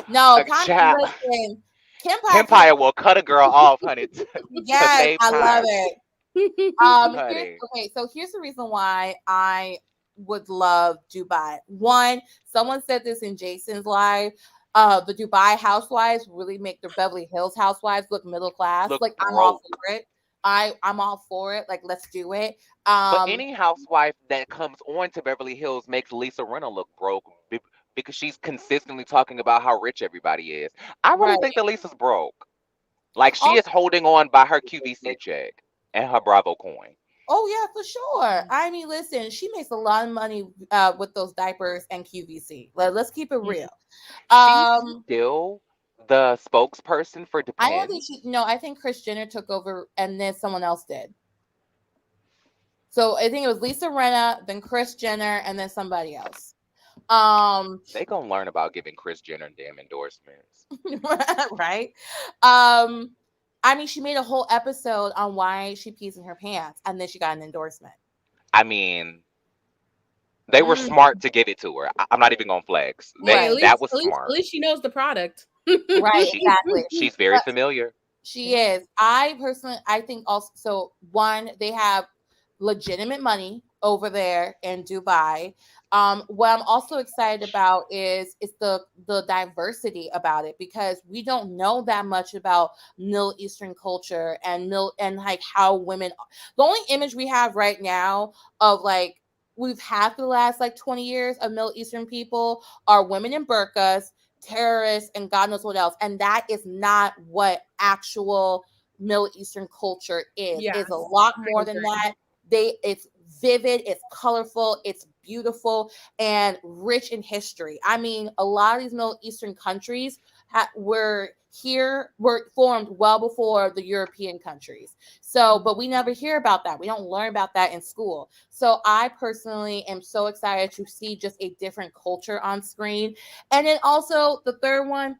No, Child, listen. Kempire came. Empire will cut a girl off, honey, to Yes, save I love time, it. Here's honey. okay. So here's the reason why I would love Dubai. One, someone said this in Jason's live. The Dubai housewives really make the Beverly Hills housewives look middle class. Look Like I'm all broke. for it. I'm all for it. Like let's do it. But Um, any housewife that comes on to Beverly Hills makes Lisa Rinna look broke because she's consistently talking about how rich everybody is. I really right. think that Lisa's broke. Like she is Also, holding on by her QVC check and her Bravo coin. oh yeah, for sure. I mean, listen, she makes a lot of money with those diapers and QVC. Let's keep it real. She's Um, still the spokesperson for I don't think Depends. she. No, I think Kris Jenner took over, and then someone else did. So I think it was Lisa Rinna, then Kris Jenner, and then somebody else. Um, They gonna learn about giving Kris Jenner damn endorsements. right. Um, I mean, she made a whole episode on why she pees in her pants, and then she got an endorsement. I mean, they were Mm. smart to give it to her. I'm not even gonna flex. Hey, Right. That was at smart. least she knows the product. Right, She exactly. she's very familiar. She is. I personally, I think also. So one, they have legitimate money over there in Dubai. What I'm also excited about is the diversity about it because we don't know that much about Middle Eastern culture and like how women. The only image we have right now of like we've had for the last like 20 years of Middle Eastern people are women in burqas, terrorists, and God knows what else. And that is not what actual Middle Eastern culture is. Yes, It's a lot I more than agree. that. It's vivid, it's colorful, it's beautiful, and rich in history. I mean, a lot of these Middle Eastern countries were formed well before the European countries. So, but we never hear about that. We don't learn about that in school. So, I personally am so excited to see just a different culture on screen. And then also the third one,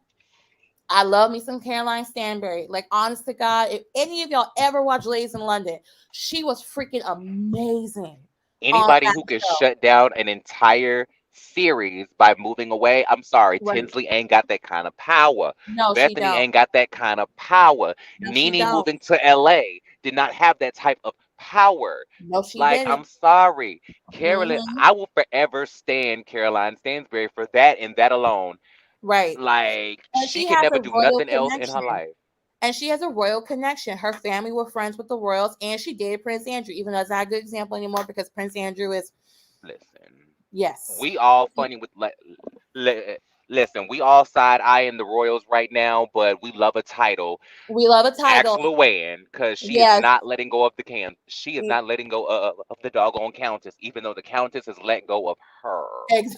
I love me some Caroline Stanbury. Like, honest to God, if any of y'all ever watch Ladies in London, she was freaking amazing on Anybody that who can show. shut down an entire series by moving away, I'm sorry, Right. Tinsley ain't got that kind of power. No, she Bethany don't. ain't got that kind of power. No, she Nene don't. moving to LA did not have that type of power. No, she Like, didn't. I'm sorry. Carolyn, Hmm. I will forever stand Caroline Stansbury for that and that alone. Right. Like, And she she could has never a do royal nothing else in her connection. life. And she has a royal connection. Her family were friends with the royals, and she dated Prince Andrew, even though it's not a good example anymore because Prince Andrew is, Listen, yes. we all funny with li- listen, we all side eyeing the Royals right now, but we love a title. We love a Ask title. Luann, because she is Yes. not letting go of the she is not letting go of the doggone Countess, even though the Countess has let go of her. Ex-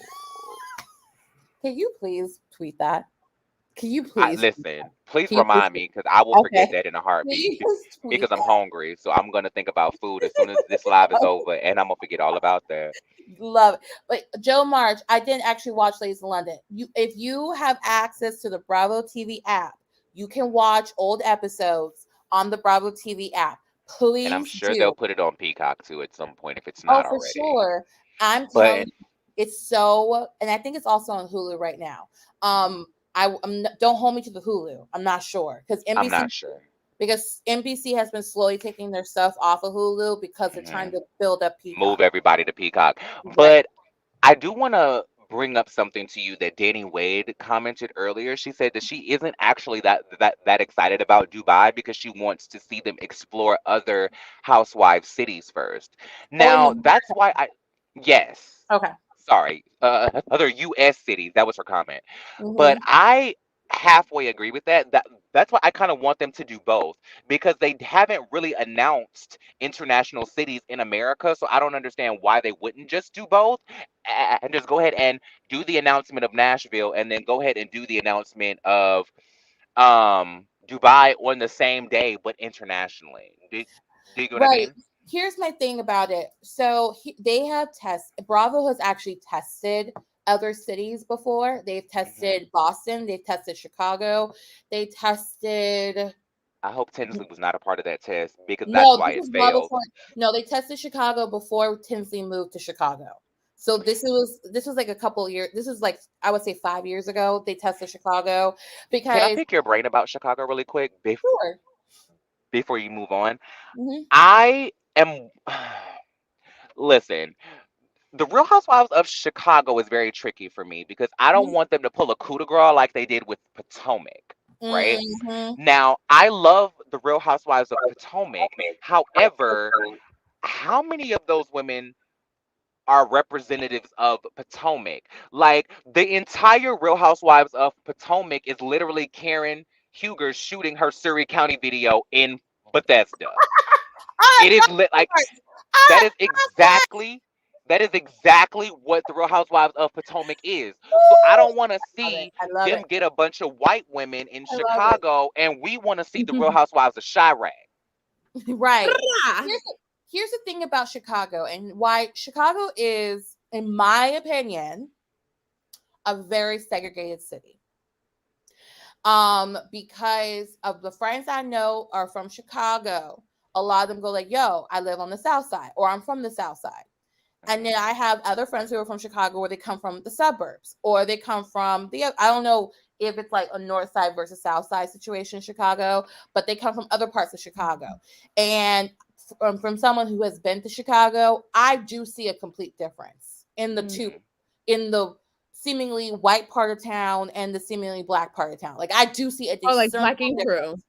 Can you please tweet that? Can you I please? listen. Please Can you please? remind me, because I will forget Okay. that in a heartbeat. Please Because tweet I'm that. hungry, so I'm gonna think about food as soon as this live is over, and I'm gonna forget all about that. Love it. But Joe March, I didn't actually watch Ladies in London. If you have access to the Bravo TV app, you can watch old episodes on the Bravo TV app. And I'm Please sure they'll do. put it on Peacock too at some point if it's Oh, not for already. sure. I'm telling But you, it's so, and I think it's also on Hulu right now. Don't hold me to the Hulu. I'm not sure I'm not sure. because NBC has been slowly taking their stuff off of Hulu because they're trying Mhm. to build up Move Peacock. everybody to Peacock. Right. But I do want to bring up something to you that Danny Wade commented earlier. She said that she isn't actually that excited about Dubai because she wants to see them explore other housewives cities first. Oh, Now, that's why yes. okay. Sorry, other U.S. cities. That was her comment. But Hmm. I halfway agree with that. That's why I kind of want them to do both because they haven't really announced international cities in America. So I don't understand why they wouldn't just do both and just go ahead and do the announcement of Nashville and then go ahead and do the announcement of Dubai on the same day, but internationally. Do you get what I Right. mean? Here's my thing about it. So they have Bravo has actually tested other cities before. They've Hmm. tested Boston. They've tested Chicago. They tested. I hope Tinsley was not a part of that test because that's No, why this it was well failed. before. No, they tested Chicago before Tinsley moved to Chicago. So this was like a couple years. This is like, I would say 5 years ago. They tested Chicago Can I because pick your brain about Chicago really quick sure. before you move on? Hmm. I am. Listen, the Real Housewives of Chicago is very tricky for me because I don't want them to pull a coup de grace like they did with Potomac, right? Hmm. Now, I love the Real Housewives of Potomac. However, how many of those women are representatives of Potomac? Like, the entire Real Housewives of Potomac is literally Karen Huger shooting her Surrey County video in Bethesda. It is like that I, is exactly what the Real Housewives of Potomac is. So I don't want to love it. see I love them it. get a bunch of white women in I love it. Chicago, and we want to see the Real Housewives of Chirac. Right. Here's the thing about Chicago and why Chicago is, in my opinion, a very segregated city. Because of the friends I know are from Chicago, a lot of them go like, "Yo, I live on the South Side," or "I'm from the South Side." And then I have other friends who are from Chicago where they come from the suburbs, or they come from I don't know if it's like a north side versus south side situation in Chicago, but they come from other parts of Chicago. And from someone who has been to Chicago, I do see a complete difference in the two, in the seemingly white part of town and the seemingly black part of town. Like, I do see a like discernible Black Ink Crew. difference.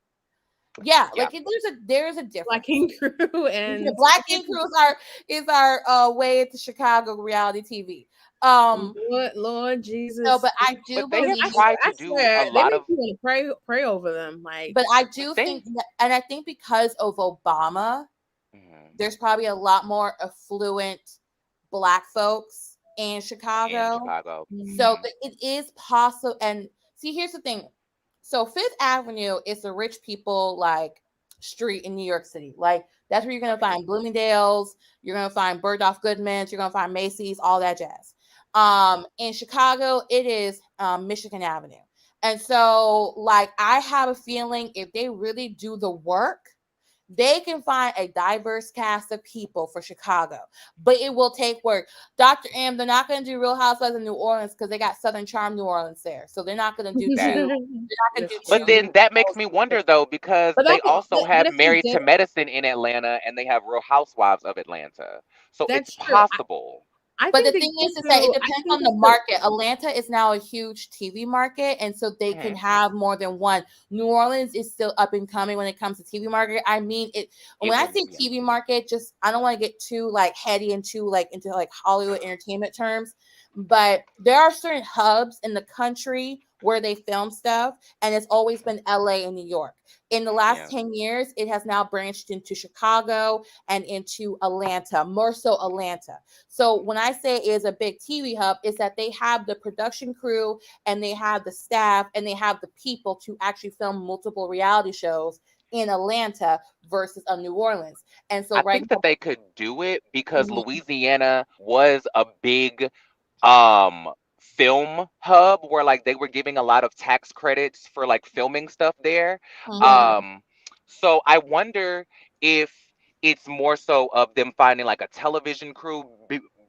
Yeah, Yeah. like there's a difference. Black Ink Crew and The Black Ink Crew is our way to Chicago reality TV. Lord Jesus. No, but I do But they have believe. tried to do a they lot make of. you want to pray over them. Like, But I do They, think, and I think because of Obama, there's probably a lot more affluent Black folks in Chicago. So it is possible. And see, here's the thing. So Fifth Avenue is the rich people like street in New York City. Like, that's where you're gonna find Bloomingdale's, you're gonna find Bergdorf Goodman's, you're gonna find Macy's, all that jazz. In Chicago, it is Michigan Avenue. And so, like, I have a feeling if they really do the work, they can find a diverse cast of people for Chicago, but it will take work. Dr. M, they're not going to do Real Housewives of New Orleans because they got Southern Charm New Orleans there, so they're not going to do two. They're not going to do two. But then that makes me wonder though, because But they also have if they Married to did, Medicine in Atlanta, and they have Real Housewives of Atlanta. So it's that's true. possible. But the thing is that it depends on the market. Atlanta is now a huge TV market, and so they can have more than one. New Orleans is still up and coming when it comes to TV market. I mean, when I say TV market, just I don't want to get too like heady and too like into like Hollywood entertainment terms, but there are certain hubs in the country where they film stuff, and it's always been LA and New York. In the last 10 years, it has now branched into Chicago and into Atlanta, more so Atlanta. So when I say it is a big TV hub, it's that they have the production crew and they have the staff and they have the people to actually film multiple reality shows in Atlanta versus New Orleans. And so I think that they could do it because Mhm. Louisiana was a big film hub where like they were giving a lot of tax credits for like filming stuff there. So I wonder if it's more so of them finding like a television crew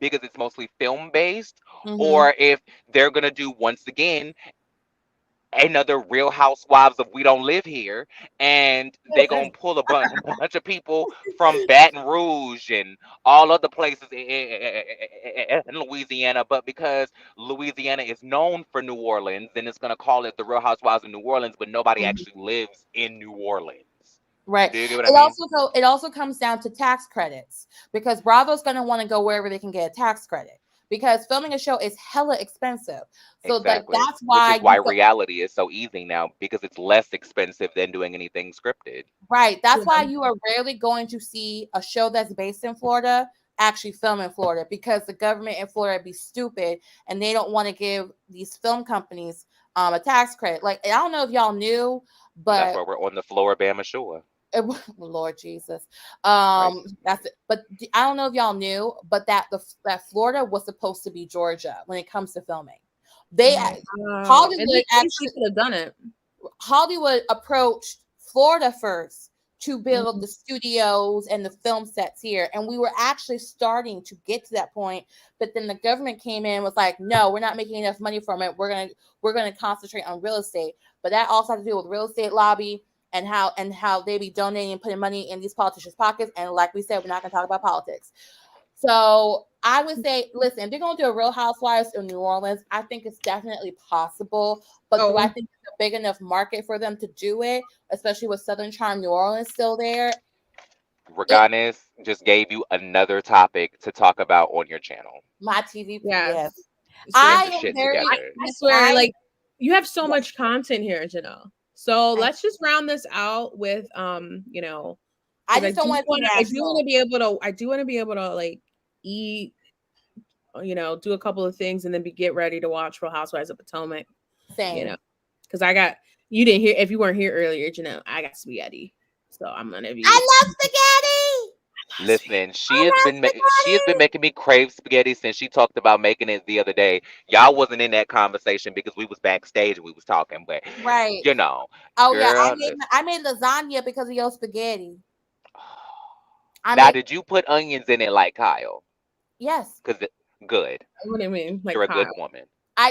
because it's mostly film based, or if they're gonna do once again another Real Housewives of We Don't Live Here, and they gonna pull a bunch of people from Baton Rouge and all other places in Louisiana. But because Louisiana is known for New Orleans, then it's gonna call it the Real Housewives of New Orleans, but nobody actually lives in New Orleans. Right. Do you get what I mean? It also comes down to tax credits because Bravo's going to want to go wherever they can get a tax credit because filming a show is hella expensive. So Exactly. that's why Which is why reality is so easy now because it's less expensive than doing anything scripted. Right. That's why you are rarely going to see a show that's based in Florida actually film in Florida because the government in Florida be stupid and they don't want to give these film companies a tax credit. Like, I don't know if y'all knew, but that's why we're on the Floribama shore. Lord Jesus. That's it. But I don't know if y'all knew, but that Florida was supposed to be Georgia when it comes to filming. Hollywood actually could have done it. Hollywood approached Florida first to build the studios and the film sets here. And we were actually starting to get to that point, but then the government came in and was like, no, we're not making enough money from it. We're gonna concentrate on real estate. But that also has to do with real estate lobby and how they be donating and putting money in these politicians' pockets. And like we said, we're not gonna talk about politics. So I would say, listen, if they're going to do a Real Housewives in New Orleans, I think it's definitely possible. But do I think it's a big enough market for them to do it, especially with Southern Charm New Orleans still there? Reganis just gave you another topic to talk about on your channel. My TV, Yes. I Get your am shit very. together. I swear, like you have so much content here, Janelle. So let's just round this out with you know, I just don't want to. I do want to be able to like eat, you know, do a couple of things and then get ready to watch Real Housewives of Potomac. Same. You know, because you didn't hear, if you weren't here earlier, Janelle, I got spaghetti. So I'm gonna be. I love spaghetti. Listen, she has been making me crave spaghetti since she talked about making it the other day. Y'all wasn't in that conversation because we was backstage and we was talking, but you know. Oh girl, yeah, I made lasagna because of your spaghetti. Now, did you put onions in it like Kyle? Yes. Because good. What do you mean? Like you're Kyle. a good woman.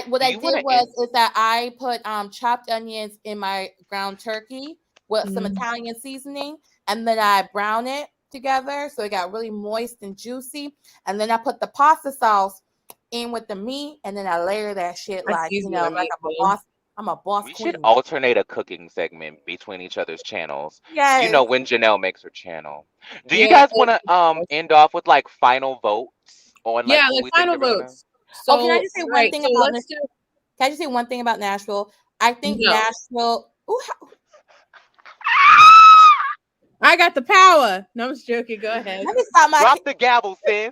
What I did was that I put chopped onions in my ground turkey with some Italian seasoning, and then I brown it together so it got really moist and juicy, and then I put the pasta sauce in with the meat, and then I layer that shit like, you know, like I'm a boss. I'm a boss. We should alternate a cooking segment between each other's channels. Yes. You know, when Janelle makes her channel. Do you guys want to end off with like final votes on like like final votes? So can I just say one thing about Nashville? Can I just say one thing about Nashville? I think Nashville. Ooh, I got the power. No, I'm just joking. Go ahead. Let me stop Drop the gavel, sis.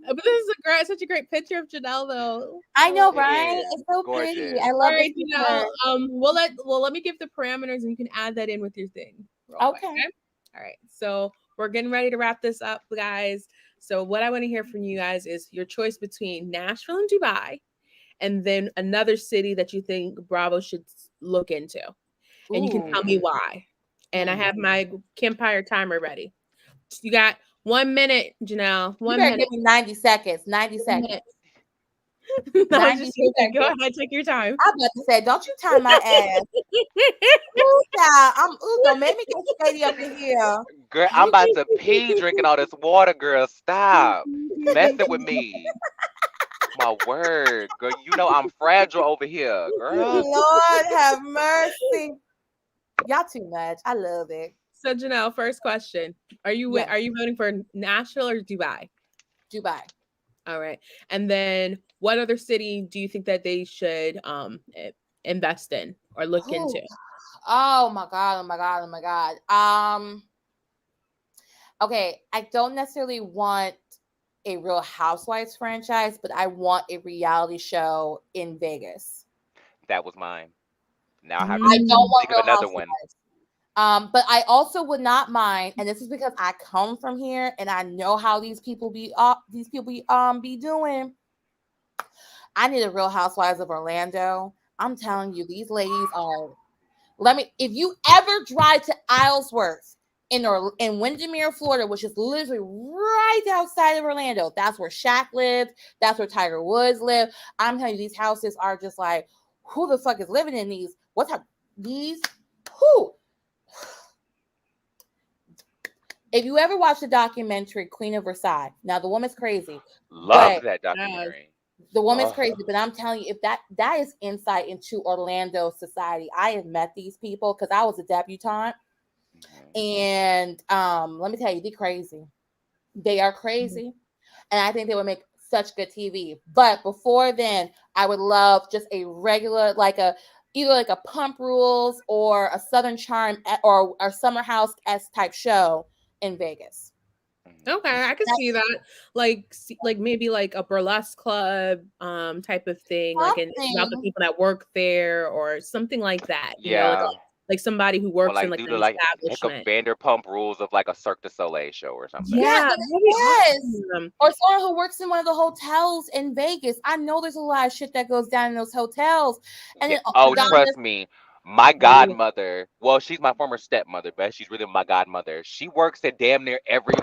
But this is such a great picture of Janelle, though. I know, right? It's so pretty. I love it. Janelle, let me give the parameters, and you can add that in with your thing. Okay. All right. So we're getting ready to wrap this up, guys. So what I want to hear from you guys is your choice between Nashville and Dubai, and then another city that you think Bravo should look into. And you can tell me why. And I have my Kempire timer ready. You got 1 minute, Janelle. 1 minute. Give me 90 seconds. 90 seconds. Go ahead, take your time. I'm about to say, don't you time my ass. Don't make me get steady up in here. Girl, I'm about to pee drinking all this water, girl. Stop messing with me. My word, girl. You know I'm fragile over here, girl. Lord have mercy. Y'all too much. I love it. So Janelle, first question: Are you voting for Nashville or Dubai? Dubai. All right. And then, what other city do you think that they should invest in or look into? Oh my god. Okay, I don't necessarily want a Real Housewives franchise, but I want a reality show in Vegas. That was mine. Now I have I don't want think of another one. But I also would not mind, and this is because I come from here and I know how these people be doing. I need a Real Housewives of Orlando. I'm telling you, these ladies are. If you ever drive to Islesworth in Windermere, Florida, which is literally right outside of Orlando, that's where Shaq lived. That's where Tiger Woods lived. I'm telling you, these houses are just like, who the fuck is living in these? What's up? These who? If you ever watch the documentary Queen of Versailles, now the woman's crazy. Love that documentary. The woman's crazy, but I'm telling you, if that is insight into Orlando society. I have met these people because I was a debutante, and let me tell you, they're crazy. They are crazy, and I think they would make such good TV. But before then, I would love just a regular, either like a Pump Rules or a Southern Charm or a Summer House S type show in Vegas. Okay, I can see that. Like maybe like a burlesque club type of thing, about the people that work there or something like that. You know, like somebody who works in like an establishment. Like a Vanderpump Rules of like a Cirque du Soleil show or something. Yeah, yes. Or someone who works in one of the hotels in Vegas. I know there's a lot of shit that goes down in those hotels. And trust me. My Ooh. godmother, well, she's my former stepmother, but she's really my godmother. She works at damn near every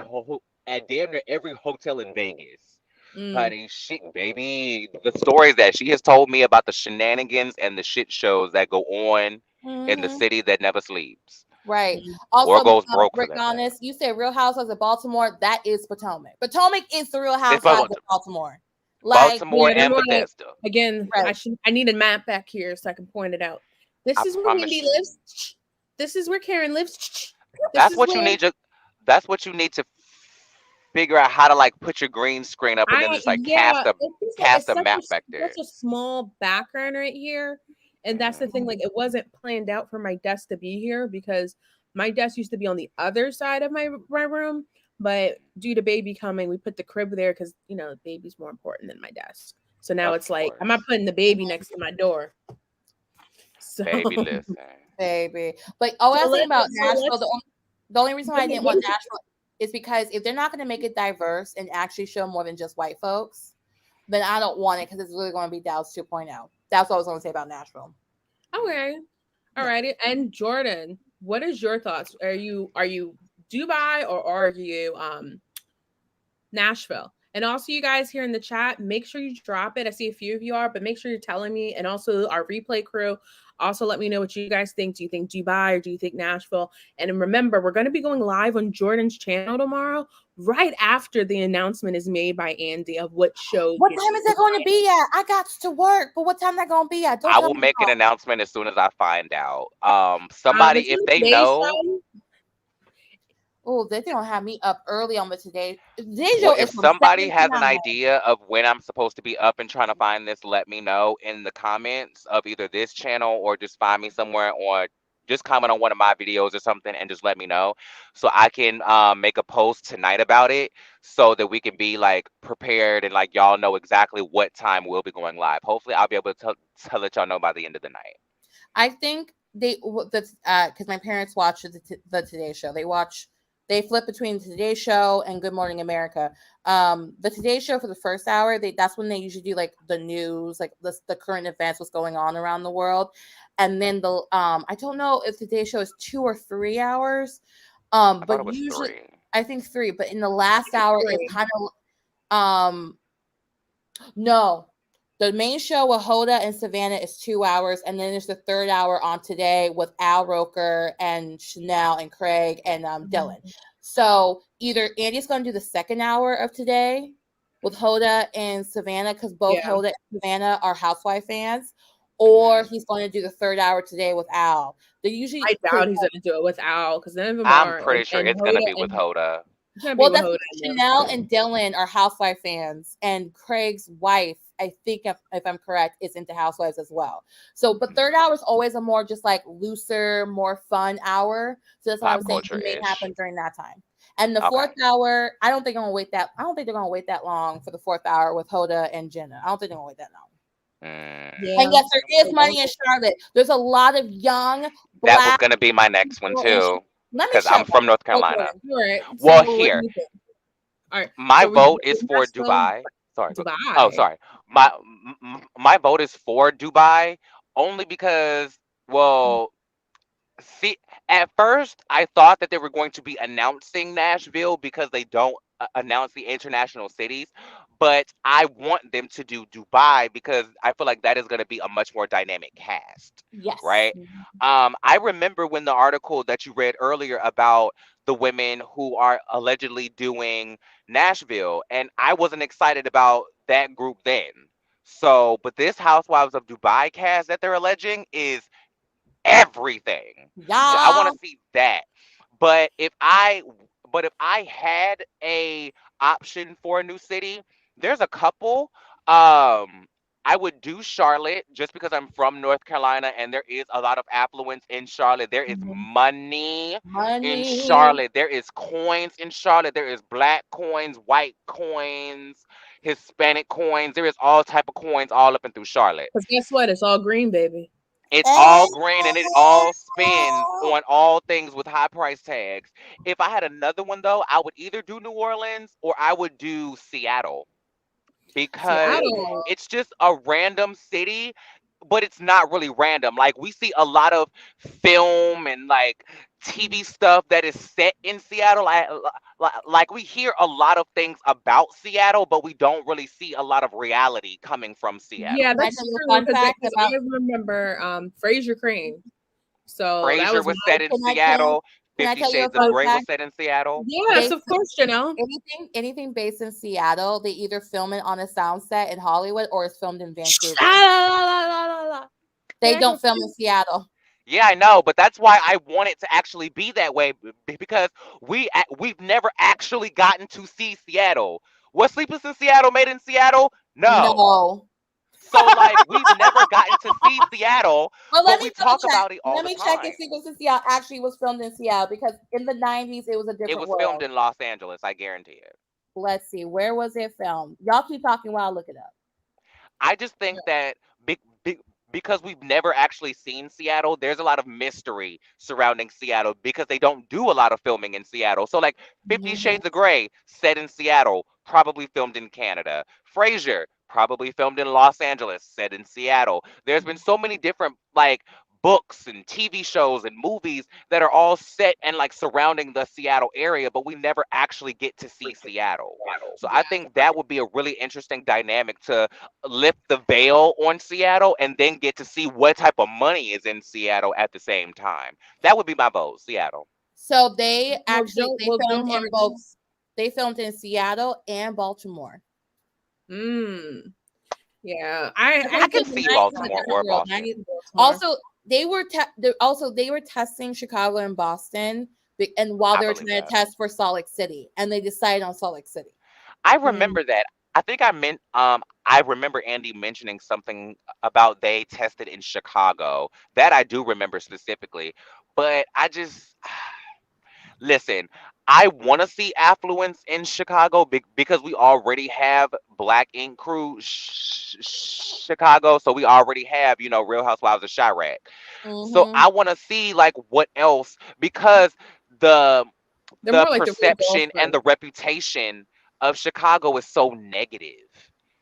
hotel in Vegas. Mm. Honey, baby, the stories that she has told me about the shenanigans and the shit shows that go on in the Hmm. city that never sleeps Right. Mm. or Also, goes broke for Rick that matter. Honest, you said Real Housewives of Baltimore. That is Potomac. Potomac is the Real It's Housewives of Baltimore. Like, Baltimore Yeah, they're and more like, Bethesda. again, right. I need a map back here so I can point it out. I This is where promise Wendy you. lives. This is where Karen lives. This That's is what you where need to. That's what you need to figure out how to like put your green screen up and then just like yeah, it's just like cast a map back such there. a small background right here. And that's the thing, Mm. like it wasn't planned out for my desk to be here because my desk used to be on the other side of my room. But due to baby coming, we put the crib there because the baby's more important than my desk. So now Of it's like I'm not course, putting the baby next to my door. So baby. Listen, Baby. But I was thinking about Nashville. let's The only reason why I didn't what want is it? Nashville is because if they're not going to make it diverse and actually show more than just white folks, then I don't want it because it's really going to be Dallas 2.0. That's what I was going to say about Nashville. Okay. All righty. And Jordan, what is your thoughts? Are you Dubai or are you Nashville? And also, you guys here in the chat, make sure you drop it. I see a few of you are, but make sure you're telling me. And also, our replay crew, also let me know what you guys think. Do you think Dubai or do you think Nashville? And remember, we're going to be going live on Jordan's channel tomorrow, right after the announcement is made by Andy of what shows. What time is that going to be at? I got to work, but what time that going to be at? Don't I tell will me. make an announcement as soon as I find out. It's Somebody, if on they today's know, show. Oh, they don't have me up early on the Today. Today's well, show if is from somebody 7 to has an 9. idea of when I'm supposed to be up and trying to find this, let me know in the comments of either this channel or just find me somewhere or just comment on one of my videos or something and just let me know so I can make a post tonight about it so that we can be like prepared and like y'all know exactly what time we'll be going live. Hopefully, I'll be able to let y'all know by the end of the night. I think because my parents watch the Today Show. They flip between Today Show and Good Morning America. The Today Show for the first hour, that's when they usually do like the news, like the current events, what's going on around the world, and then I don't know if the Today Show is 2 or 3 hours, I thought but it was usually 3. I think 3. But in the last hour, it's kind of no. The main show with Hoda and Savannah is 2 hours, and then there's the third hour on Today with Al Roker and Chanel and Craig and Dylan. So either Andy's going to do the second hour of Today with Hoda and Savannah because both Hoda and Savannah are Housewife fans, or he's going to do the third hour Today with Al. They usually I doubt he's going to do it with Al because none of them I'm are. pretty sure And it's gonna be with Hoda. It's gonna be well, with that's Hoda. Chanel and Dylan are Housewife fans, and Craig's wife, I think, if I'm correct, is into Housewives as well. So, but third hour is always a more just like looser, more fun hour. So that's what I Pop was saying. culture It may ish. happen during that time. And the Okay. fourth hour, I don't think they're gonna wait that long for the fourth hour with Hoda and Jenna. I don't think they're gonna wait that long. Mm. And yes, there is money in Charlotte. There's a lot of young That was black gonna be my next one people in. too, Let me because shut I'm from North up. Carolina. Okay. All right. Well, So what do here, you think? All right. my So we're vote is for Nashville, Dubai. Sorry. Oh, Dubai. sorry. My vote is for Dubai only because, well, see, at first I thought that they were going to be announcing Nashville because they don't announce the international cities, but I want them to do Dubai because I feel like that is going to be a much more dynamic cast, Yes. right? I remember when the article that you read earlier about the women who are allegedly doing Nashville, and I wasn't excited about that group then. So, but this Housewives of Dubai cast that they're alleging is everything. So I want Y'all. to see that. But if I had a option for a new city, there's a couple. Um I would do Charlotte just because I'm from North Carolina and there is a lot of affluence in Charlotte. There is money in Money. Charlotte. There is coins in Charlotte. There is black coins, white coins, Hispanic coins. There is all type of coins all up and through Charlotte. Because guess what? It's all green, baby. It's all green and it all spins on all things with high price tags. If I had another one though, I would either do New Orleans or I would do Seattle because Seattle. it's just a random city but it's not really random. Like we see a lot of film and like TV stuff that is set in Seattle. Like we hear a lot of things about Seattle, but we don't really see a lot of reality coming from Yeah, Seattle. Can I that's tell you a true fun fact because about? I remember Fraser Crane. So that Frasier was was my set in Can I Seattle. tell you a Shades of fun Grey was fact? set in Seattle. yes, Based of course, Janelle. anything based in Seattle, they either film it on a sound set in Hollywood or it's filmed in Vancouver. They don't film in Seattle. Yeah, I know, but that's why I want it to actually be that way because we've never actually gotten to see Seattle. Was Sleepless in Seattle made in Seattle? No. No. So like we've never gotten to see Seattle, Well, let but me we double talk check. about it all Let the me check if time. Secrets in Seattle actually was filmed in Seattle because in the 90s it was a It different was filmed world. in Los Angeles, I guarantee it. Let's see. Where was it filmed? Y'all keep talking while I look it up. I just think that because we've never actually seen Seattle, there's a lot of mystery surrounding Seattle because they don't do a lot of filming in Seattle. So, like 50 Mhm. Shades of Grey, set in Seattle, probably filmed in Canada. Frasier, probably filmed in Los Angeles, set in Seattle. There's been so many different, like, books and TV shows and movies that are all set and like surrounding the Seattle area, but we never actually get to see Seattle. So I Yeah. think that would be a really interesting dynamic to lift the veil on Seattle and then get to see what type of money is in Seattle at the same time. That would be my vote, Seattle. So they Well, actually Joe, they well, Joe filmed in Martin. both. They filmed in Seattle and Baltimore. Yeah, I can see Baltimore or Boston. Also, they were they were testing Chicago and Boston, and while I they were believe trying to that. test for Salt Lake City, and they decided on Salt Lake City. I remember that. I think I remember Andy mentioning something about they tested in Chicago. That I do remember specifically. But I just listen, I want to see affluence in Chicago because we already have Black Ink Crew Chicago, so we already have, Real Housewives of Chirac. So Mm-hmm. I want to see like what else because the they're the more like the real perception and girlfriend. the reputation of Chicago is so negative.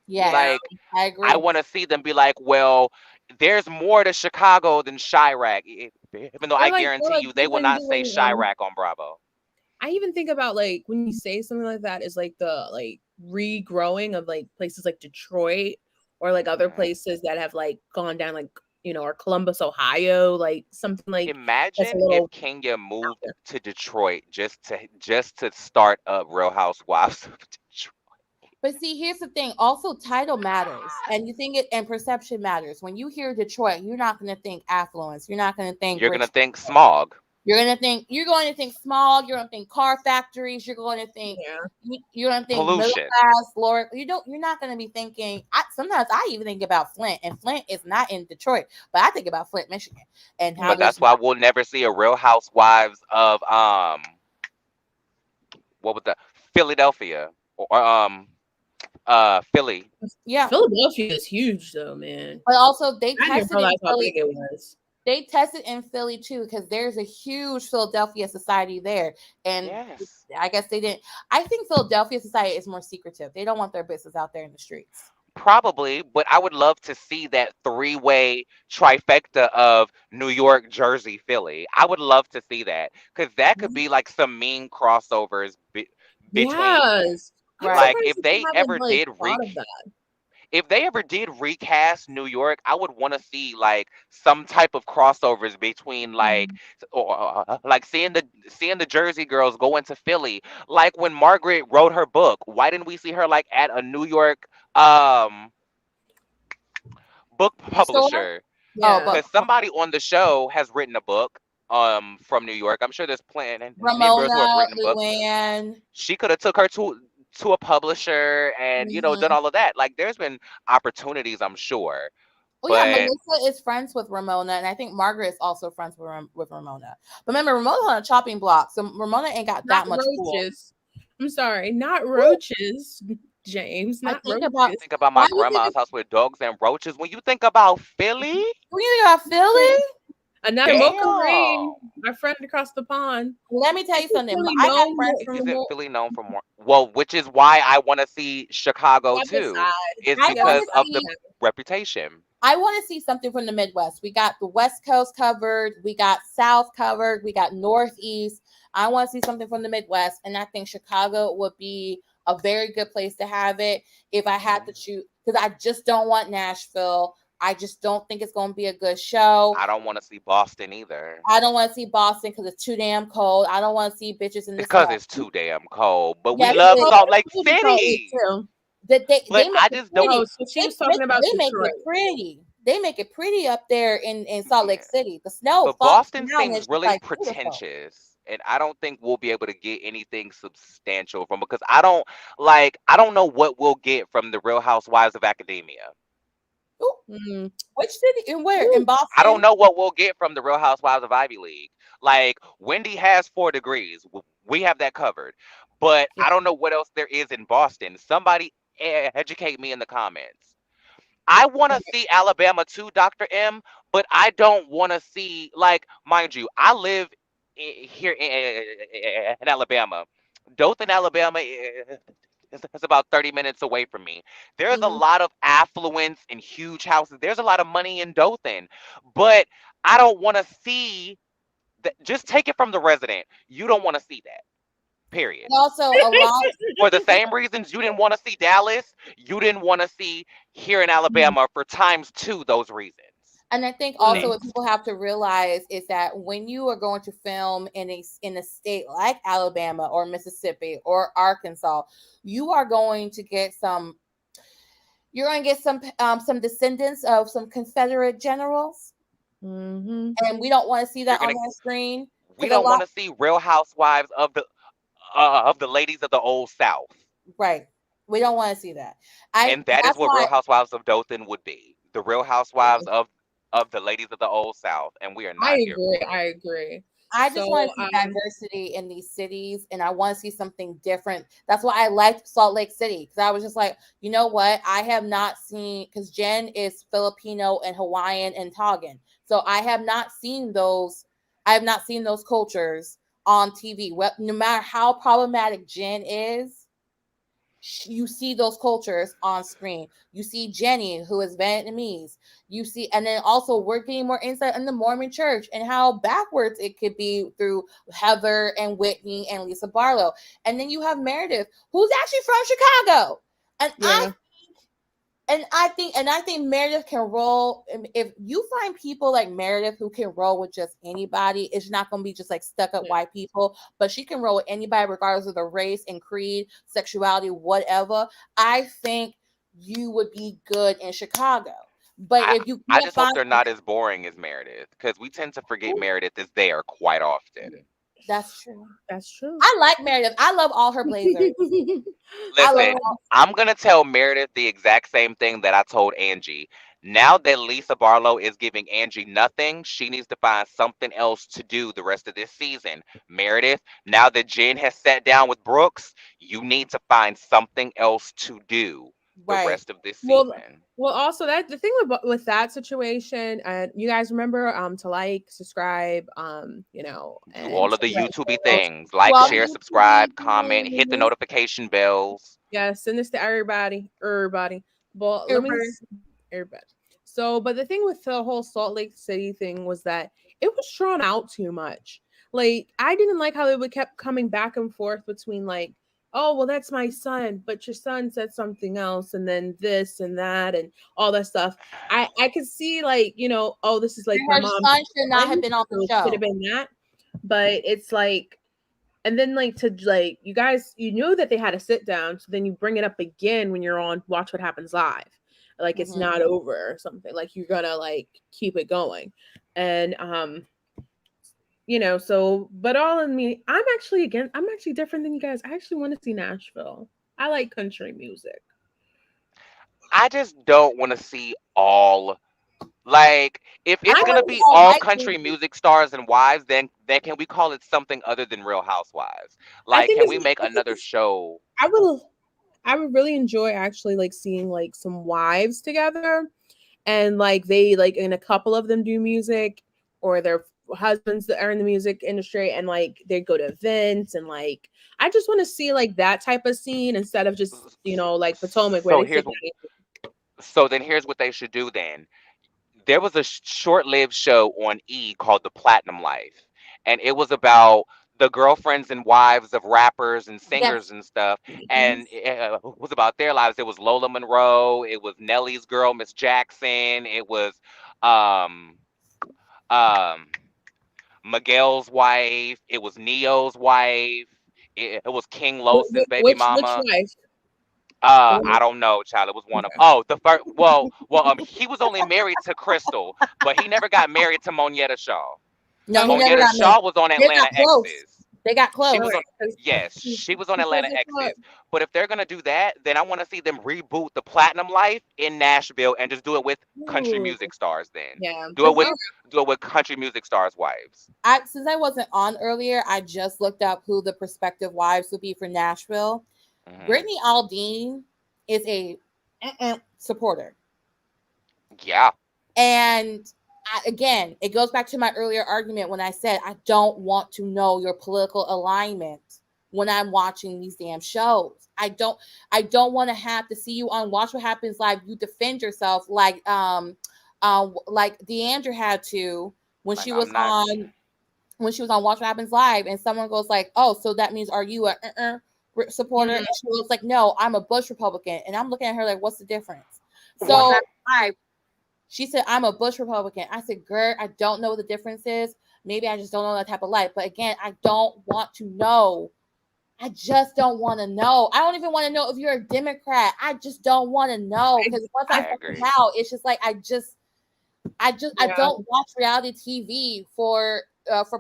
Yes, Yeah, Like I I agree. want to see them be like, well, there's more to Chicago than Chirac, even though I or guarantee like you they will even not say doing Chirac on Bravo. I even think about like when you say something like that is like the like regrowing of like places like Detroit or like other Mhm. places that have like gone down like or Columbus, Ohio, like something like that's a Imagine if little Kenya out moved there. to Detroit just to start up Real Housewives of Detroit. But see, here's the thing. Also, title matters, and you think it and perception matters. When you hear Detroit, you're not going to think affluence. You're not going to think You're gonna rich. think smog, You're going to think small. You're going to think car factories. You're going to think Yeah. you're going to think middle pollution. class, lower. You're not going to be thinking. Sometimes I even think about Flint, and Flint is not in Detroit, but I think about Flint, Michigan, and how But there's. that's why we'll never see a Real Housewives of what was the Philadelphia or Philly. Yeah, Philadelphia is huge though, man. but also they I didn't tested in realize how Philly. big it was. They tested in Philly too because there's a huge Philadelphia society there, and Yes. I guess they didn't. I think Philadelphia society is more secretive. They don't want their business out there in the streets. Probably, but I would love to see that three-way trifecta of New York, Jersey, Philly. I would love to see that because that could be like some mean crossovers between. Yes. I'm Right. Like surprised that they haven't like thought of that. if they ever did recast New York, I would want to see like some type of crossovers between like like seeing the Jersey girls go into Philly. Like when Margaret wrote her book, why didn't we see her like at a New York book Store? publisher? Oh, Yeah. but Because somebody on the show has written a book from New York. I'm sure there's plenty of girls who have Ramona, written books. Luann. She could have took her to a publisher and done Mhm. all of that. Like there's been opportunities, I'm sure. Oh yeah, But Melissa is friends with Ramona, and I think Margaret is also friends with Ramona. But remember, Ramona's on a chopping block, so Ramona ain't got Not that much pull. roaches. I'm sorry, not roaches, James. I Not think about roaches. think about why my do you think grandma's house with dogs and roaches. When you think about Philly, when you think about Philly? Another Mocha damn. Rain, my friend across the pond. Let me tell you Isn't something. Philly I have known friends for from Isn't New Philly known for more? Well, which is why I want to see Chicago other too. side? Is I want because to of the see reputation. I want to see something from the Midwest. We got the West Coast covered, we got South covered, we got Northeast. I want to see something from the Midwest, and I think Chicago would be a very good place to have it if I had to choose, because I just don't want Nashville. I just don't think it's going to be a good show. I don't want to see Boston either. I don't want to see Boston because it's too damn cold. I don't want to see bitches in the Because snow. it's too damn cold. But we Yes, love it Salt Lake It's cold City. too. that they But make I it just don't. pretty. Oh, so she was talking about They make Detroit. it pretty. They make it pretty up there in Salt Lake Yeah. City. The snow But falls Boston down and seems it's just really like beautiful. pretentious. And I don't think we'll be able to get anything substantial from, because I don't know what we'll get from the Real Housewives of Academia. Ooh, Mm. which city and where? Ooh, In I don't Boston? know what we'll get from the Real Housewives of Ivy League. Like, Wendy has 4 degrees. We have that covered. But Yeah. I don't know what else there is in Boston. Somebody educate me in the comments. I want to see Alabama too, Dr. M, but I don't want to see, like, mind you, I live here in Alabama. Dothan, Alabama is about 30 minutes away from me. There's a Mhm. lot of affluence and huge houses. There's a lot of money in Dothan, but I don't want to see that. Just take it from the resident. You don't want to see that, period. And also a lot. For the same reasons you didn't want to see Dallas, you didn't want to see here in Alabama for times 2 those reasons. And I think also what Next. people have to realize is that when you are going to film in a state like Alabama or Mississippi or Arkansas, you are going to get some. You're going to get some descendants of some Confederate generals, Mhm. and we don't want to see You're that on gonna. our screen We because a don't want lot. to see Real Housewives of the ladies of the old South, Right, we don't want to see that. and that is That's what why Real Housewives of Dothan would be. The Real Housewives of the ladies of the old South, and we are I not here agree. for I it. agree. I just So, want to see diversity in these cities, and I want to see something different. That's why I liked Salt Lake City, because I was just like, you know what? I have not seen, because Jen is Filipino and Hawaiian and Tongan, so I have not seen those. I have not seen those cultures on TV. Well, no matter how problematic Jen is, you see those cultures on screen. You see Jenny, who is Vietnamese. You see, and then also we're getting more insight in the Mormon church and how backwards it could be through Heather and Whitney and Lisa Barlow. And then you have Meredith, who's actually from Chicago. And yeah. I think Meredith can roll. If you find people like Meredith who can roll with just anybody, it's not going to be just like stuck up Yeah. white people, but she can roll with anybody regardless of the race and creed, sexuality, whatever. I think you would be good in Chicago. But I if you I can't just hope find, they're not as boring as Meredith, because we tend to forget Meredith is there quite often. that's true. That's true. I like Meredith. I love all her blazers. I love Listen, I'm gonna tell Meredith the exact same thing that I told Angie. Now that Lisa Barlow is giving Angie nothing, she needs to find something else to do the rest of this season. Meredith, now that Jen has sat down with Brooks, you need to find something else to do the right. rest of this Well, season. well, also that the thing with that situation, you guys remember to like, subscribe, Do and all of the send us YouTubey emails. things. Like, Well, share, subscribe, comment, hit the notification bells. Yeah, send this to everybody. But let me Everybody. everybody. So, but the thing with the whole Salt Lake City thing was that it was drawn out too much. Like, I didn't like how they would kept coming back and forth between like, oh, well, that's my son, but your son said something else, and then this and that and all that stuff. I could see like, oh, this is like my her mom's son should not have son, been on the so it should show. have been that. But it's like, and then like to like you guys, you knew that they had a sit down, so then you bring it up again when you're on Watch What Happens Live, like it's not over or something, like you're gonna like keep it going. And so, but all in me, I'm actually different than you guys. I actually want to see Nashville. I like country music. I just don't want to see all. Like, if I it's gonna want to be all all white country people. music stars and wives, then can we call it something other than Real Housewives? I Like, think can we make another it's show? I would really enjoy actually like seeing like some wives together, and like they like in a couple of them do music, or their husbands that are in the music industry, and like they go to events, and like I just want to see like that type of scene instead of just like Potomac where So they sit here's down. so then here's what they should do then. there was a short-lived show on E called The Platinum Life, and it was about the girlfriends and wives of rappers and Yes. singers and stuff, Mhm. and it was about their lives. It was Lola Monroe, it was Nelly's girl, Miss Jackson, it was um um Miguel's wife, it was Neo's wife, it was King Los's baby Which mama. wife? I don't know, child. It was one of Okay. the first. He was only married to Crystal, but he never got married to Monietta Shaw. No, he Okay. never Monietta got married. Shaw was on They got Atlanta close. Exes. They got She close. was on. Because Yes, she was on because Atlanta I thought, Exes. But if they're gonna do that, then I want to see them reboot the Platinum Life in Nashville and just do it with country ooh, music stars. Then yeah. do it with All country music stars' wives. Since I wasn't on earlier, I just looked up who the prospective wives would be for Nashville. Hmm. Brittany Aldean is a supporter. Yeah, And again, it goes back to my earlier argument when I said I don't want to know your political alignment when I'm watching these damn shows. I don't want to have to see you on Watch What Happens Live. You defend yourself like Deandra had to when like she was I'm not. on Watch What Happens Live, and someone goes like, "Oh, so that means are you a supporter?" And Mhm. she was like, "No, I'm a Bush Republican." And I'm looking at her like, "What's the difference?" What? So she said, "I'm a Bush Republican." I said, "Girl, I don't know what the difference is. Maybe I just don't know that type of life." But again, I don't want to know. I just don't want to know. I don't even want to know if you're a Democrat. I just don't want to know because once I I find agree. out, it's just like I Yeah. don't watch reality TV for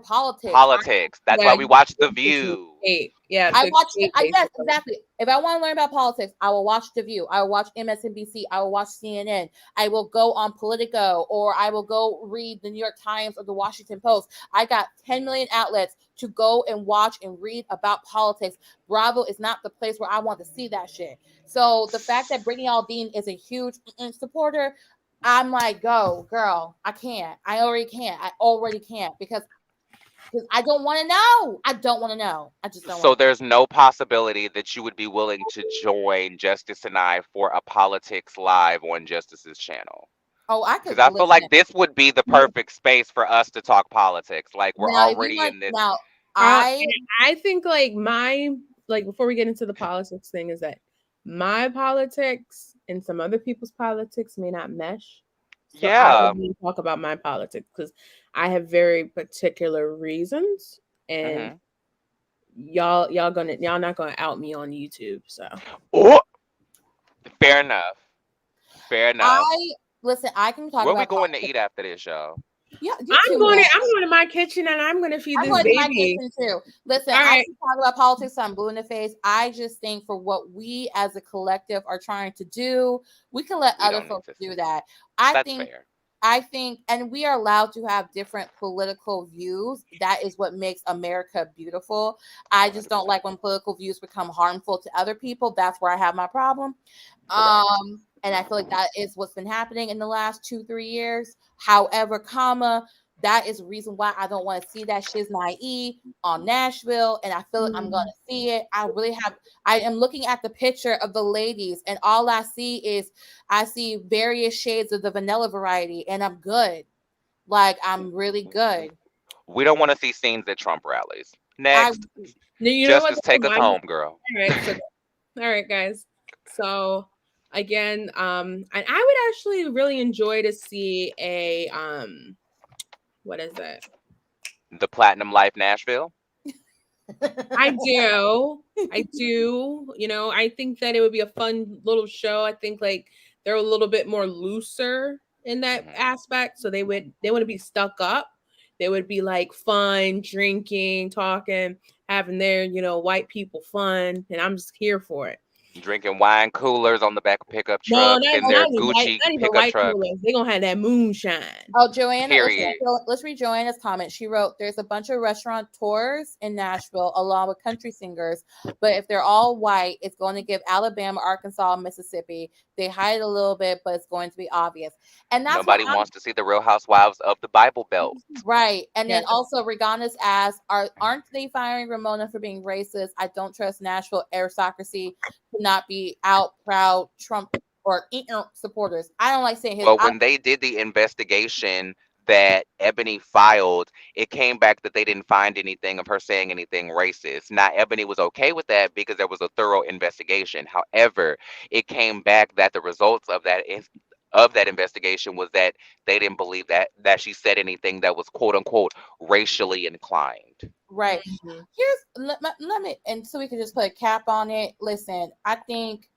politics. Politics. That's Yeah. why we watch The To View. escape. Yeah. I To watch escape, yes, basically. exactly. If I want to learn about politics, I will watch The View. I will watch MSNBC. I will watch CNN. I will go on Politico, or I will go read the New York Times or the Washington Post. I got 10 million outlets to go and watch and read about politics. Bravo is not the place where I want to see that shit. So the fact that Brittany Aldean is a huge supporter, I'm like, go girl. I can't. I already can't. I already can't because I don't want to know. I don't want to know. I just don't want So to know. there's no possibility that you would be willing to join Justice and I for a politics live on Justice's channel. Oh, I Because could I feel listen. like this would be the perfect space for us to talk politics. Like we're Now, if you already want, in this. now I And I think like before we get into the politics thing is that my politics and some other people's politics may not mesh. So I Yeah. don't want to talk about my politics because I have very particular reasons, and Hmm. y'all not gonna out me on YouTube. So Oh, fair enough. Fair enough. I listen. I can talk Where we about going to politics. eat after this, y'all? Yeah, you too, man. I'm going to my kitchen and I'm gonna feed I'm this going to my baby. kitchen too. Listen, All I right. can talk about politics. So I'm blue in the face. I just think for what we as a collective are trying to do, we can let We other don't need folks to. do that. I That's think fair. and we are allowed to have different political views. That is what makes America beautiful. I just don't 100%. like when political views become harmful to other people. That's where I have my problem. Correct. And I feel like that is what's been happening in the last 2-3 years. However, that is the reason why I don't want to see that shiz naive on Nashville, and I feel like I'm gonna see it. I am looking at the picture of the ladies, and all I see various shades of the vanilla variety, and I'm good. Like I'm really good. We don't want to see scenes at Trump rallies. I Next, You know what? Justice, That take us reminds me. home, girl. All right, so all right, guys. So again, and I would actually really enjoy to see a what is it? The Platinum Life Nashville. I do. I do. You know, I think that it would be a fun little show. I think like they're a little bit more looser in that Mhm. aspect. So they wouldn't be stuck up. They would be like fun, drinking, talking, having their, white people fun. And I'm just here for it. Drinking wine coolers on the back of pickup No, trucks in their Gucci not even pickup white trucks. coolers. They're gonna have that moonshine. Oh, Joanna, Period. let's read Joanna's comment. She wrote, "There's a bunch of restaurateurs in Nashville along with country singers, but if they're all white, it's going to give Alabama, Arkansas, Mississippi. They hide a little bit, but it's going to be obvious." And that's what Nobody wants to see the Real Housewives of the Bible Belt. right. And Yeah. then also Regana's asked, aren't they firing Ramona for being racist? I don't trust Nashville aristocracy to not be out proud Trump or supporters. I don't like saying his. Well, when they did the investigation that Ebony filed, it came back that they didn't find anything of her saying anything racist. Now, Ebony was okay with that because there was a thorough investigation. However, it came back that the results of that investigation was that they didn't believe that she said anything that was quote unquote racially inclined. Right. Mhm. Let me, and so we can just put a cap on it. Listen, I think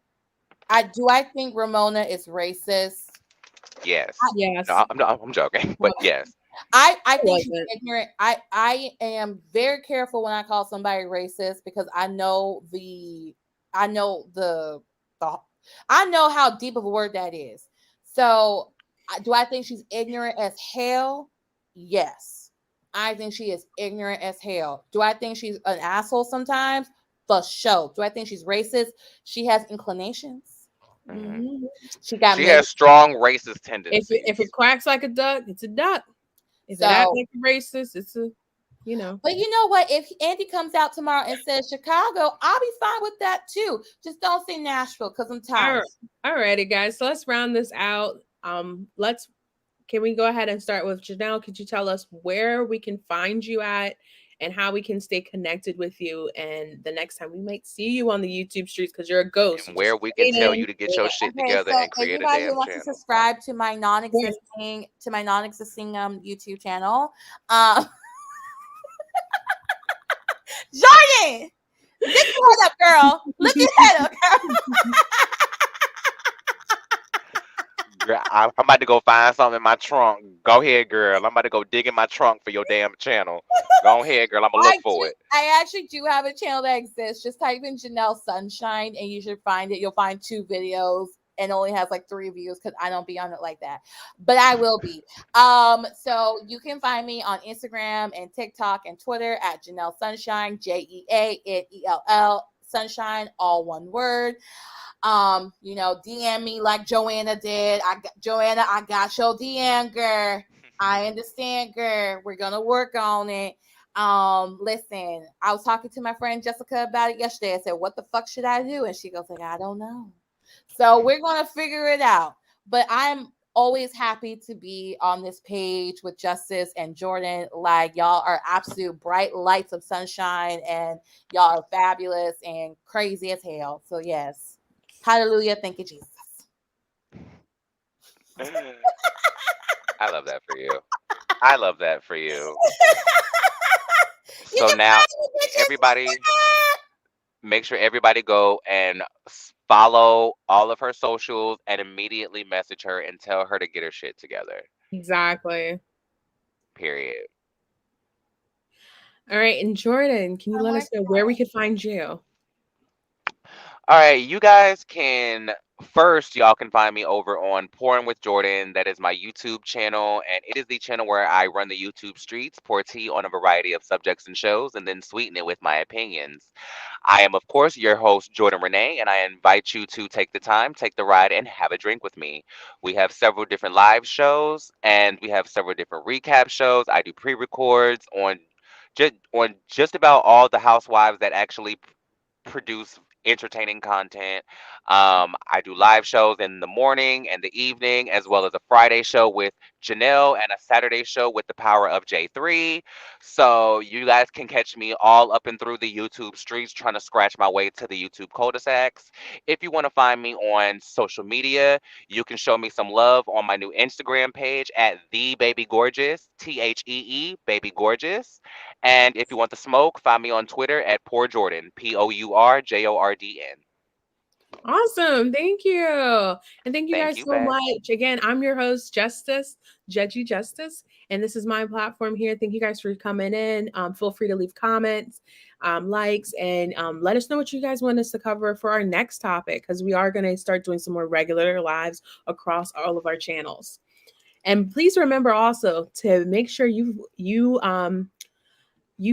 Ramona is racist? Yes. Yes. No, I'm joking, but yes. I think she's wasn't. ignorant. I am very careful when I call somebody racist because I know the I know the I know how deep of a word that is. So do I think she's ignorant as hell? Yes. I think she is ignorant as hell. Do I think she's an asshole sometimes? For sure. Do I think she's racist? She has inclinations. Mhm. Mhm. She got She many. has strong racist If tendencies. it quacks like a duck, it's a duck. If it acts So, like a racist, it's a, you know. but you know what? If Andy comes out tomorrow and says Chicago, I'll be fine with that too. Just don't say Nashville because I'm tired. Alrighty, guys. So let's round this out. Can we go ahead and start with Janelle? Could you tell us where we can find you at and how we can stay connected with you? And the next time we might see you on the YouTube streets because you're a ghost. And You just where we can stayed tell in. you to get your shit Okay, together so and create a anybody who damn wants to channel. subscribe to my non-existing YouTube channel, Jordan, lift your head up, girl. Lift your head up, girl. Girl, I'm about to go find something in my trunk. Go ahead, girl. I'm about to go dig in my trunk for your damn channel. Go ahead, girl. I'm gonna look for it. I actually do have a channel that exists. Just type in Janelle Sunshine and you should find it. You'll find 2 videos and only has like 3 views because I don't be on it like that. But I will be. So you can find me on Instagram and TikTok and Twitter at Janelle Sunshine, JeaNell Sunshine, all one word. DM me like Joanna did. Joanna, I got your DM, girl. I understand, girl. We're gonna work on it. Listen, I was talking to my friend Jessica about it yesterday. I said, "What the fuck should I do?" And she goes like, "I don't know." So we're gonna figure it out. But I'm always happy to be on this page with Justice and Jorden. Like, y'all are absolute bright lights of sunshine, and y'all are fabulous and crazy as hell. So yes, hallelujah, thank you, Jesus. I love that for you. I love that for you. You So can now, find me, bitches. everybody, make sure everybody go and follow all of her socials and immediately message her and tell her to get her shit together. Exactly. Period. All right. And Jordan, can you let us know where we can find you? All right, you guys can y'all can find me over on Pouring with Jorden. That is my YouTube channel, and it is the channel where I run the YouTube streets, pour tea on a variety of subjects and shows, and then sweeten it with my opinions. I am, of course, your host, Jordan Renee, and I invite you to take the time, take the ride, and have a drink with me. We have several different live shows, and we have several different recap shows. I do pre-records on just about all the housewives that actually produce entertaining content. I do live shows in the morning and the evening, as well as a Friday show with Janelle and a Saturday show with the Power of J3. So you guys can catch me all up and through the YouTube streets trying to scratch my way to the YouTube cul-de-sacs. If you want to find me on social media, you can show me some love on my new Instagram page at the Baby Gorgeous, THEE Baby Gorgeous. And if you want the smoke, find me on Twitter at Poor Jordan, PourJordn. Awesome. Thank you. And thank you Thank guys you, so Beck. much. Again, I'm your host, Justice, Judgy Justice. And this is my platform here. Thank you guys for coming in. Feel free to leave comments, likes, and let us know what you guys want us to cover for our next topic, because we are going to start doing some more regular lives across all of our channels. And please remember also to make sure you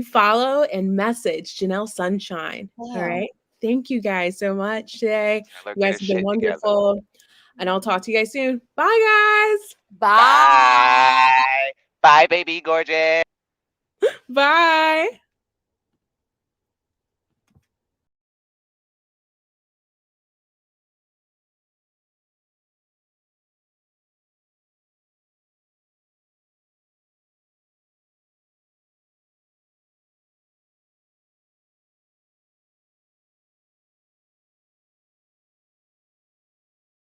follow and message Janelle Sunshine. All right. Thank you guys so much today. Tell her You get guys her have been shit together. wonderful. And I'll talk to you guys soon. Bye, guys. Bye. Bye. Bye, baby gorgeous. Bye.